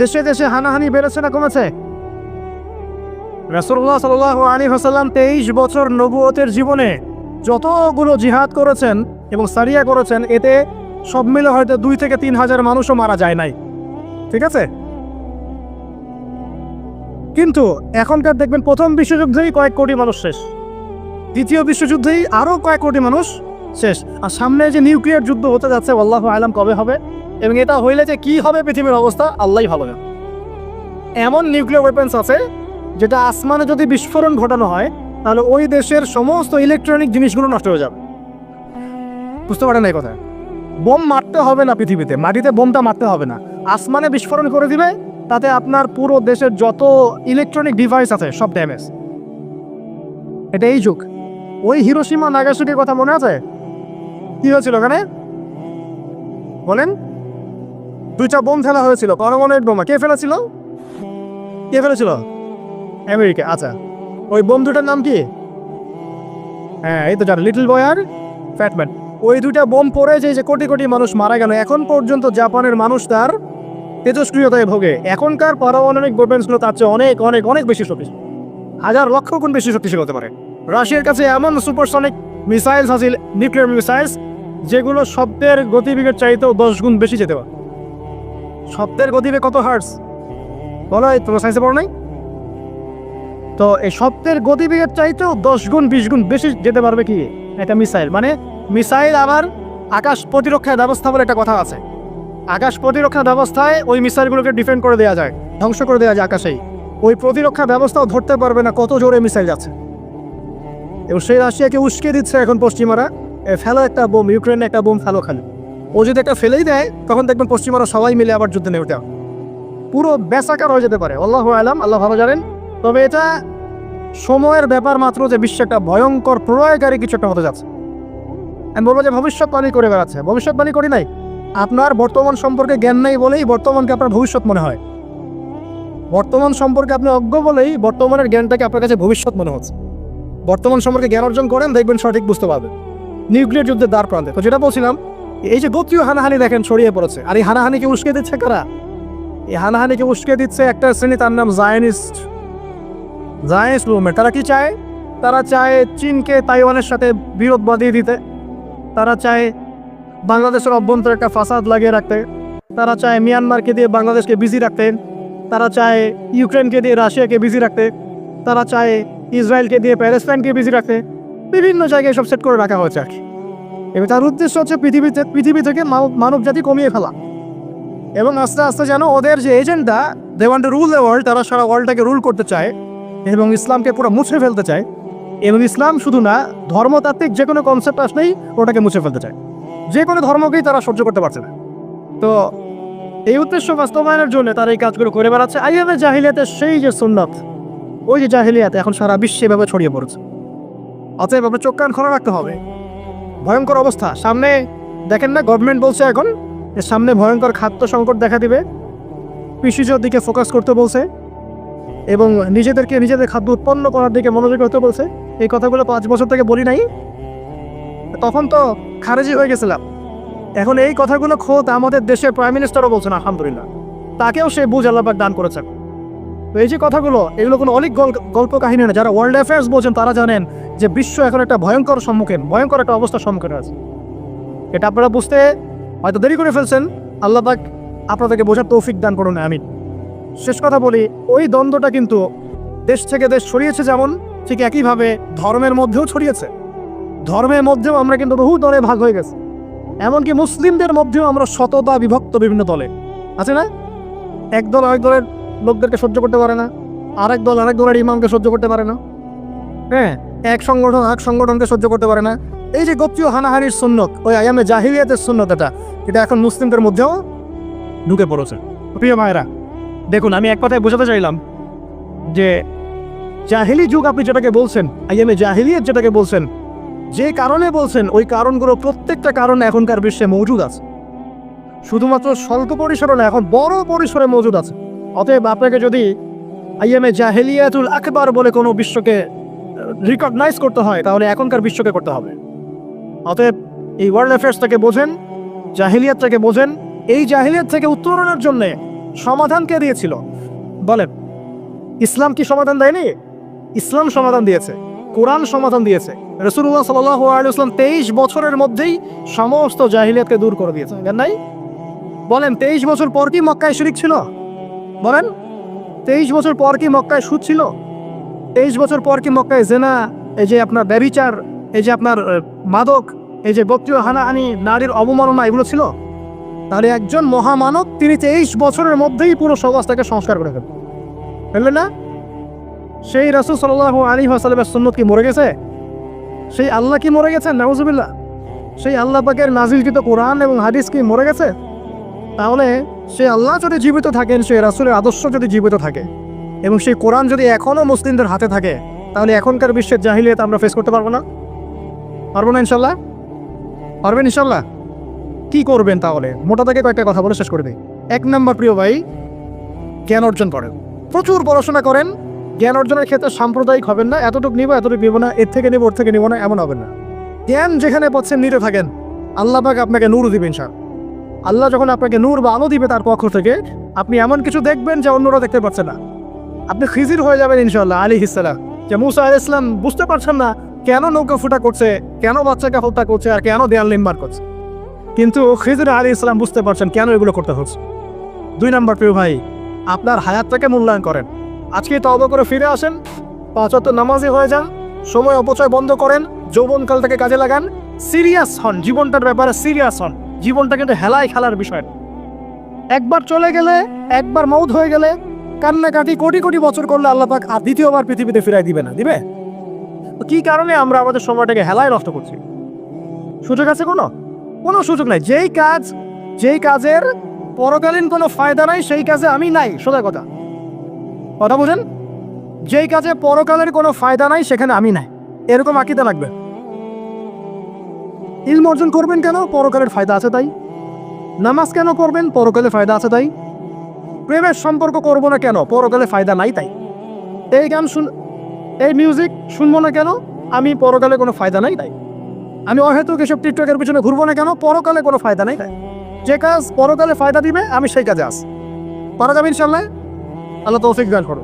দেশে দেশে হানাহানি বেড়েছে না কমেছে? রাসূলুল্লাহ সাল্লাল্লাহু আলাইহি ওয়াসাল্লাম 23 বছর নবুয়তের জীবনে যতগুলো জিহাদ করেছেন এবং সারিয়া করেছেন, এতে সব মিলে হয়তো 2 থেকে 3 হাজার মানুষও মারা যায় নাই। ঠিক আছে? কিন্তু এখনকার দেখবেন প্রথম বিশ্বযুদ্ধেই কয়েক কোটি মানুষ শেষ, দ্বিতীয় বিশ্বযুদ্ধেই আরও কয়েক কোটি মানুষ শেষ। আর সামনে যে নিউক্লিয়ার যুদ্ধ হতে যাচ্ছে, আল্লাহু আ'লাম কবে হবে, এবং এটা হইলে যে কি হবে পৃথিবীর অবস্থা আল্লাহই ভালো জানে। এমন নিউক্লিয়ার ওয়েপন্স আছে যেটা আসমানে যদি বিস্ফোরণ ঘটানো হয়, তাহলে ওই দেশের সমস্ত ইলেকট্রনিক জিনিসগুলো নষ্ট হয়ে যাবে। বুঝতে পারেন এই কথা? বোম মারতে হবে না পৃথিবীতে, মাটিতে বোমটা মারতে হবে না, আসমানে বিস্ফোরণ করে দিবে, তাতে আপনার পুরো দেশের যত ইলেকট্রনিক ডিভাইস আছে সব ড্যামেজ। এটা এই যুগ। ওই হিরোশিমা নাগাসাকির কথা মনে আছে? কি হয়েছিল ওখানে বলেন? দুইটা বোম ফেলা হয়েছিল, পারমাণবিক বোমা। কে ফেলেছিল? কে ফেলেছিল? আমেরিকা। আচ্ছা, ওই বোম দুটার নাম কি? হ্যাঁ, এই তো জানো, লিটল বয় আর ফ্যাটম্যান। ওই দুইটা বোম পড়ে যে কোটি কোটি মানুষ মারা গেল, এখন পর্যন্ত জাপানের মানুষ তার তেজস্ক্রিয়তায় ভোগে। এখনকার পারমাণবিক ওয়েপন্সগুলো তার চেয়ে অনেক অনেক অনেক বেশি শক্তিশালী, হাজার লক্ষ গুণ বেশি শক্তিশালী হতে পারে। রাশিয়ার কাছে এমন সুপারসনিক মিসাইলস আছে, নিউক্লিয়ার মিসাইলস, যেগুলো শব্দের গতিবেগের চাইতেও 10 গুণ বেশি যেতে পারে। শব্দের গতিবেগ কত হার্টস বলো? তোমরা সাইন্সে পড়ো নাই? তো এই শব্দের গতিবেগের চাইতেও 10 গুণ 20 গুণ বেশি যেতে পারবে কি একটা মিসাইল। মানে মিসাইল আবার আকাশ প্রতিরক্ষা ব্যবস্থা বলে একটা কথা আছে। আকাশ প্রতিরক্ষা ব্যবস্থায় ওই মিসাইলগুলোকে ডিফেন্ড করে দেওয়া যায়, ধ্বংস করে দেওয়া যায় আকাশেই। ওই প্রতিরক্ষা ব্যবস্থাও ধরতে পারবে না কত জোরে মিসাইল যাচ্ছে। এবং সেই রাশিয়াকে উস্কে দিচ্ছে এখন পশ্চিমারা, ফেলো একটা বোম, ইউক্রেনে একটা বোম ফেলো খালি। ও যদি একটা ফেলেই দেয়, তখন দেখবেন পশ্চিমারা সবাই মিলে আবার যুদ্ধে নেমে যাও, পুরো বেসাকার হয়ে যেতে পারে। আল্লাহু আলাম, আল্লাহ ভালো জানেন। তবে এটা সময়ের ব্যাপার মাত্র যে বিশ্বে একটা ভয়ঙ্কর প্রলয়কারী কিছু একটা হতে যাচ্ছে। আমি বলবো যে ভবিষ্যৎবাণী করে বেড়াচ্ছে। ভবিষ্যৎবাণী করি নাই, আপনার বর্তমান সম্পর্কে জ্ঞান নেই বলেই বর্তমানকে আপনার ভবিষ্যৎ মনে হয়। বর্তমান সম্পর্কে আপনি অজ্ঞ বলেই বর্তমানের জ্ঞানটাকে আপনার কাছে ভবিষ্যৎ মনে হচ্ছে। বর্তমান সম্পর্কে জ্ঞান অর্জন করেন, দেখবেন সঠিক বুঝতে পারবেন। নিউক্লিয়ার যুদ্ধের দ্বার প্রান্তে, তো যেটা বলছিলাম, এই যে গোত্রীয় হানাহানি দেখেন ছড়িয়ে পড়েছে, আর এই হানাহানিকে উস্কে দিচ্ছে কারা? এই হানাহানিকে উস্কে দিচ্ছে একটা শ্রেণী, তার নাম জায়নিস্ট মুভমেন্ট। তারা কি চায়? তারা চায় চীনকে তাইওয়ানের সাথে বিরোধ বাঁধিয়ে দিতে, তারা চায় বাংলাদেশের অভ্যন্তরে একটা ফাসাদ লাগিয়ে রাখতে, তারা চায় মিয়ানমারকে দিয়ে বাংলাদেশকে বিজি রাখতে, তারা চায় ইউক্রেনকে দিয়ে রাশিয়াকে বিজি রাখতে, তারা চায় ইসরায়েলকে দিয়ে প্যালেস্টাইনকে বিজি রাখতে। বিভিন্ন জায়গায় সব সেট করে রাখা হয়েছে আর কি। এবং তার উদ্দেশ্য হচ্ছে পৃথিবী থেকে মানব জাতি কমিয়ে ফেলা। এবং আস্তে আস্তে যেন ওদের যে agenda, they want to rule the world, তারা সারা ওয়ার্ল্ডটাকে রুল করতে চায় এবং ইসলামকে পুরো মুছে ফেলতে চায়। এবং ইসলাম শুধু না, ধর্মতাত্ত্বিক যে কোনো কনসেপ্ট আসলেই ওটাকে মুছে ফেলতে চায়। যে কোনো ধর্মকেই তারা সহ্য করতে পারছে না। তো এই উদ্দেশ্য বাস্তবায়নের জন্য তারা এই কাজগুলো করে বেড়াচ্ছে। আইয়ামে জাহিলিয়াতের সেই যে সুন্নাত, ওই যে জাহিলিয়াত এখন সারা বিশ্বে এভাবে ছড়িয়ে পড়েছে। অতএব আপনার চোখ কান খোলা রাখতে হবে। ভয়ঙ্কর অবস্থা সামনে, দেখেন না, গভর্নমেন্ট বলছে এখন সামনে ভয়ঙ্কর খাদ্য সংকট দেখা দিবে, কৃষিজ দিকে ফোকাস করতে বলছে এবং নিজেদের খাদ্য উৎপন্ন করার দিকে মনোযোগ করতে বলছে। এই কথাগুলো 5 বছর থেকে বলি নাই, তখন তো খারেজি হয়ে গেছিলাম। এখন এই কথাগুলো খোদ আমাদের দেশের প্রাইম মিনিস্টারও বলছেন, আলহামদুলিল্লাহ, তাকেও সে বুঝ আল্লাহ পাক দান করেছেন। তো এই যে কথাগুলো, এগুলো কোনো অনেক গল্প কাহিনী না। যারা ওয়ার্ল্ড অ্যাফেয়ার্স বলছেন তারা জানেন যে বিশ্ব এখন একটা ভয়ঙ্কর একটা অবস্থার সম্মুখীন আছে। এটা আপনারা বুঝতে হয়তো দেরি করে ফেলছেন। আল্লাহ পাক আপনাদেরকে বোঝার তৌফিক দান করুন, আমিন। শেষ কথা বলি, ওই দ্বন্দ্বটা কিন্তু দেশ থেকে দেশ ছড়িয়েছে, যেমন ঠিক একইভাবে ধর্মের মধ্যেও ছড়িয়েছে। ধর্মের মধ্যেও আমরা কিন্তু বহু দলে ভাগ হয়ে গেছি। এমনকি মুসলিমদের মধ্যেও আমরা শততা বিভক্ত বিভিন্ন দলে আছে না? এক দল আরেক দলের লোকদেরকে সহ্য করতে পারে না, আরেক দলের ইমামকে সহ্য করতে পারে না, হ্যাঁ, এক সংগঠনকে সহ্য করতে পারে না। এই যে গোত্রীয় হানাহানির সুন্নত, ওই আয়ামে জাহিলিয়াতের সুন্নত, এটা এখন মুসলিমদের মধ্যেও ঢুকে পড়েছে। প্রিয় ভাইরা, দেখুন, আমি এক কথায় বোঝাতে চাইলাম যে জাহিলি যুগ আপনি যেটাকে বলছেন, আয়ামে জাহিলিয়াত যেটাকে বলছেন, যে কারণে বলছেন, ওই কারণগুলো প্রত্যেকটা কারণে এখনকার বিশ্বে মজুদ আছে। শুধুমাত্র স্বল্প পরিসরে না, এখন বড় পরিসরে মজুদ আছে। অতএব আপনাকে যদি আইয়ামে জাহিলিয়াতুল আকবার বলে কোনো বিশ্বকে রিকগনাইজ করতে হয়, তাহলে এখনকার বিশ্বকে করতে হবে। অতএব এই ওয়ার্ল্ড অ্যাফেয়ার্সটাকে বোঝেন, জাহিলিয়াতটাকে বোঝেন। এই জাহিলিয়াত থেকে উত্তরণের জন্য সমাধান কে দিয়েছিল বলেন? ইসলাম কি সমাধান দেয়নি? ইসলাম সমাধান দিয়েছে, কোরআন সমাধান দিয়েছে। রাসূলুল্লাহ সাল্লাল্লাহু আলাইহি ওয়াসাল্লাম 23 বছরের মধ্যেই সমস্ত জাহিলিয়াতকে দূর করে দিয়েছে, জানেন নাই? বলেন, 23 বছর পর কি মক্কায় শিরক ছিল? বলেন, 23 বছর পর কি মক্কায় সুদ ছিল? 23 বছর পর কি মক্কায় জেনা, এই যে আপনার ব্যভিচার, এই যে আপনার মাদক, এই যে গোত্রীয় হানাহানি, নারীর অবমাননা, এগুলো ছিল? তাহলে একজন মহামানব, তিনি 23 বছরের মধ্যেই পুরো সমাজটাকে সংস্কার করে ফেললেন না? সেই রাসূল সাল্লাল্লাহু আলাইহি ওয়াসাল্লামের সুন্নাত কি মরে গেছে? সেই আল্লাহ কি মরে গেছেন? নাউজুবিল্লাহ। সেই আল্লাহ পাকের নাজিলকৃত কোরআন এবং হাদিস কি মরে গেছে? তাহলে সেই আল্লাহ যদি জীবিত থাকেন, সেই রাসূলের আদর্শ যদি জীবিত থাকে এবং সেই কোরআন যদি এখনও মুসলিমদের হাতে থাকে, তাহলে এখনকার বিশ্বের জাহিলিয়াত আমরা ফেস করতে পারবো না? পারবো না ইনশাল্লাহ? পারবেন ইনশাল্লাহ? কি করবেন তাহলে? মোটা থেকে কয়েকটা কথা বলে শেষ করে দিই। 1 নম্বর প্রিয় ভাই, জ্ঞান অর্জন করেন, প্রচুর পড়াশোনা করেন। জ্ঞান অর্জনের ক্ষেত্রে সাম্প্রদায়িক হবেন না, এতটুকু নিব এতটুকু নিব না, এর থেকে নিব ওর থেকে নিব না, এমন হবেন না। জ্ঞান যেখানে পাচ্ছেন নিতে থাকেন, আল্লাহ পাক আপনাকে নূর দিবেন ইনশাআল্লাহ। আল্লাহ যখন আপনাকে নূর বা আলো দিবে তার পক্ষ থেকে, আপনি এমন কিছু দেখবেন যে অন্যরা দেখতে পাচ্ছে না। আপনি খিজির হয়ে যাবেন ইনশাআল্লাহ আলাইহিস সালাম। যে মুসা আলাইহিস সালাম বুঝতে পারছেন না কেন নৌকা ফুটা করছে, কেন বাচ্চাকে হত্যা করছে, আর কেন দেয়াল নির্মাণ করছে, কিন্তু খিজির আলাইহিস সালাম বুঝতে পারছেন কেন এগুলো করতে হচ্ছে। 2 নম্বর প্রিয় ভাই, আপনার হায়াতটাকে মূল্যায়ন করেন। আজকে তওবা করে ফিরে আসেন, 5 ওয়াক্ত নামাজি হয়ে যান, সময় অপচয় বন্ধ করেন, যৌবনকালটাকে কাজে লাগান, সিরিয়াস হন, জীবনটার ব্যাপারে সিরিয়াস হন। জীবনটা কিন্তু হেলায় খেলার বিষয় না। একবার চলে গেলে, একবার মৌত হয়ে গেলে কান্নাকাটি কোটি কোটি বছর করলে আল্লাহ পাক আর দ্বিতীয়বার পৃথিবীতে ফিরাই দিবে না, দিবে? তো কি কারণে আমরা আমাদের সময়টাকে হেলায় নষ্ট করছি? সুযোগ আছে কোনো সুযোগ নাই। যেই কাজের পরকালীন কোনো ফায়দা নাই সেই কাজে আমি নাই। সোজা কথা বুঝেন? যেই কাজে পরকালের কোনো ফায়দা নাই সেখানে আমি নাই, এরকম আকীদা লাগবে। ইলম অর্জন করবেন কেন? পরকালের ফায়দা আছে তাই। নামাজ কেন করবেন? পরকালে ফায়দা আছে তাই। প্রেমের সম্পর্ক করবো না কেন? পরকালে ফায়দা নাই তাই। এই মিউজিক শুনবো না কেন? আমি পরকালে কোনো ফায়দা নাই তাই। আমি অহেতুক এসব টিকটকের পিছনে ঘুরবো না কেন? পরকালে কোনো ফায়দা নাই তাই। যে কাজ পরকালে ফায়দা দিবে আমি সেই কাজে আস। পারা যাবে ইনশাআল্লাহ? আল্লাহ তৌফিক দান করো।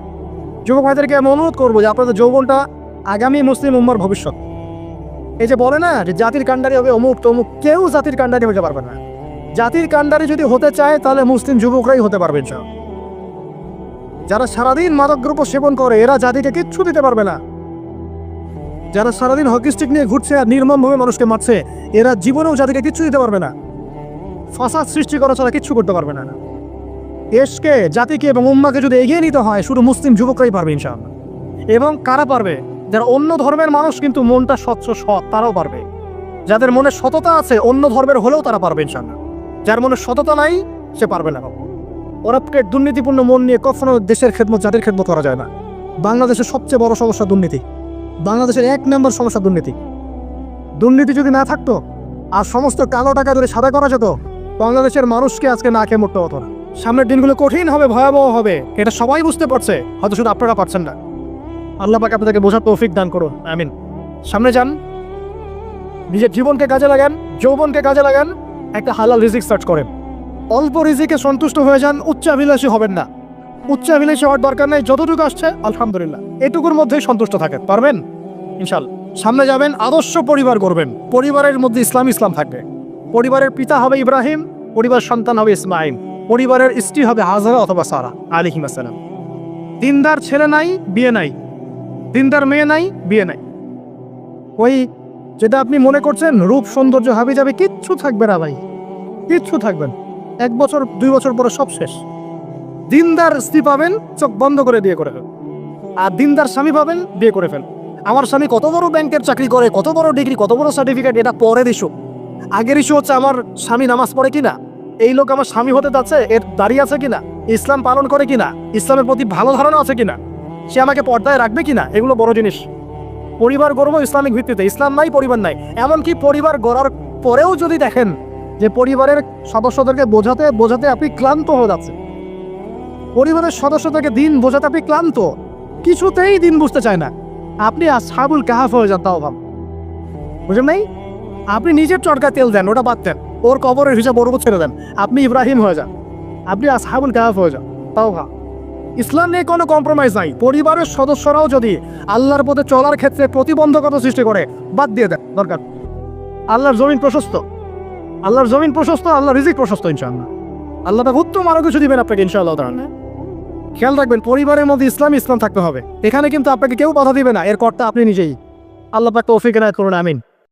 যুবক ভাইদেরকে আমি অনুরোধ করবো যে আপনাদের যৌবনটা আগামী মুসলিম উম্মার ভবিষ্যৎ। এই যে বলে না যে জাতির কাণ্ডারি হবে অমুক তমুক, কেউ জাতির কাণ্ডারি হতে পারবে না। জাতির কাণ্ডারি যদি হতে চায় তাহলে মুসলিম যুবকরাই হতে পারবে ইনশাআল্লাহ। যারা সারাদিন মাদকদ্রব্য সেবন করে এরা জাতিকে কিচ্ছু দিতে পারবে না। যারা সারাদিন হকি স্টিক নিয়ে ঘুরছে আর নির্মমভাবে মানুষকে মারছে এরা জীবনেও জাতিকে কিচ্ছু দিতে পারবে না। ফাসাদ সৃষ্টি করা ছাড়া কিচ্ছু করতে পারবে না। দেশকে, জাতিকে এবং উম্মাকে যদি এগিয়ে নিতে হয় শুধু মুসলিম যুবকরাই পারবে ইনশাআল্লাহ। এবং কারা পারবে? যারা অন্য ধর্মের মানুষ কিন্তু মনটা স্বচ্ছ সৎ, তারাও পারবে। যাদের মনে সততা আছে অন্য ধর্মের হলেও তারা পারবে ইনশাআল্লাহ। যার মনে সততা নাই সে পারবে না। করাপ্টেড দুর্নীতিপূর্ণ মন নিয়ে কখনো দেশের খেদমত, জাতির খেদমত করা যায় না। বাংলাদেশের সবচেয়ে বড় সমস্যা দুর্নীতি। বাংলাদেশের 1 নম্বর সমস্যা দুর্নীতি। দুর্নীতি যদি না থাকতো আর সমস্ত কালো টাকা ধরে সাদা করা যেত, বাংলাদেশের মানুষকে আজকে না খেয়ে মরতে হতো না। সামনের দিনগুলো কঠিন হবে, ভয়াবহ হবে, এটা সবাই বুঝতে পারছে, হয়তো শুধু আপনারা পারছেন না। আল্লাহ পাক আপনাদেরকে বোঝার তৌফিক দান করুন, আমিন। সামনে যান, নিজের জীবনকে কাজে লাগান, যৌবনকে কাজে লাগান, একটা হালাল রিজিক সার্চ করেন। অল্প রিজিকে সন্তুষ্ট হয়ে যান, উচ্চাভিলাষী হবেন না। উচ্চাভিলাষী হওয়ার দরকার নেই, যতটুকু আসছে আলহামদুলিল্লাহ, এটুকুর মধ্যেই সন্তুষ্ট থাকেন, পারবেন ইনশাআল্লাহ। সামনে যাবেন, আদর্শ পরিবার করবেন, পরিবারের মধ্যে ইসলাম থাকবে। পরিবারের পিতা হবে ইব্রাহিম, পরিবার সন্তান হবে ইসমাইল, পরিবারের স্ত্রী হবে হাজরা অথবা সারা আলাইহিম আসসালাম। দিনদার ছেলে নাই, বিয়ে নাই, দিনদার মেয়ে নাই, বিয়ে নাই। ওই যেটা আপনি মনে করছেন রূপ সৌন্দর্য হাবি যাবে, কিচ্ছু থাকবে না ভাই, কিচ্ছু থাকবেন। 1 বছর 2 বছর পরে সব শেষ। দিনদার স্ত্রী পাবেন, চোখ বন্ধ করে বিয়ে করে ফেল। আর দিনদার স্বামী পাবেন, বিয়ে করে ফেল। আমার স্বামী কত বড় ব্যাংকের চাকরি করে, কত বড় ডিগ্রি, কত বড় সার্টিফিকেট, এটা পরের ইস্যু। আগের ইস্যু হচ্ছে আমার স্বামী নামাজ পড়ে কিনা, এই লোক আমার স্বামী হতে যাচ্ছে, এর দাঁড়িয়ে আছে কিনা, ইসলাম পালন করে কিনা, ইসলামের প্রতি ভালো ধারণা আছে কিনা, সে আমাকে পর্দায় রাখবে কিনা, এগুলো বড় জিনিস। পরিবার গড়ব ইসলামিক ভিত্তিতে, ইসলাম নাই পরিবার নাই। এমনকি পরিবার গড়ার পরেও যদি দেখেন যে পরিবারের সদস্যদেরকে বোঝাতে বোঝাতে আপনি ক্লান্ত হয়ে যাচ্ছে, পরিবারের সদস্যদেরকে দিন বোঝাতে আপনি ক্লান্ত, কিছুতেই দিন বুঝতে চায় না, আপনি আসহাবুল কাহাফ হয়ে যান, তাও ভাব, বুঝলেন নাই? আপনি নিজের চরকায় তেল দেন, ওটা বাদ দেন, ওর কবরের হিসাব ওর উপর ছেড়ে দেন, আপনি ইব্রাহিম হয়ে যান, আপনি আসহাবুল কাহাফ হয়ে যান, তাও ভাব। ইসলাম নিয়ে কোনো কম্প্রোমাইজ নাই। পরিবারের সদস্যরাও যদি আল্লাহর পথে চলার ক্ষেত্রে প্রতিবন্ধকতা সৃষ্টি করে, বাদ দিয়ে দেন, দরকার। আল্লাহর জমিন প্রশস্ত, আল্লাহর জমিন প্রশস্ত, আল্লাহর রিজিক প্রশস্ত ইনশাআল্লাহ। আল্লাহ তাআলা উত্তম আরো কিছু দিবেন আপনাকে ইনশাআল্লাহ তাআলা। খেয়াল রাখবেন, পরিবারের মধ্যে ইসলাম থাকতে হবে। এখানে কিন্তু আপনাকে কেউ বাধা দিবে না, এর কর্তা আপনি নিজেই। আল্লাহ পাক তৌফিক এনায়েত করুন, আমিন।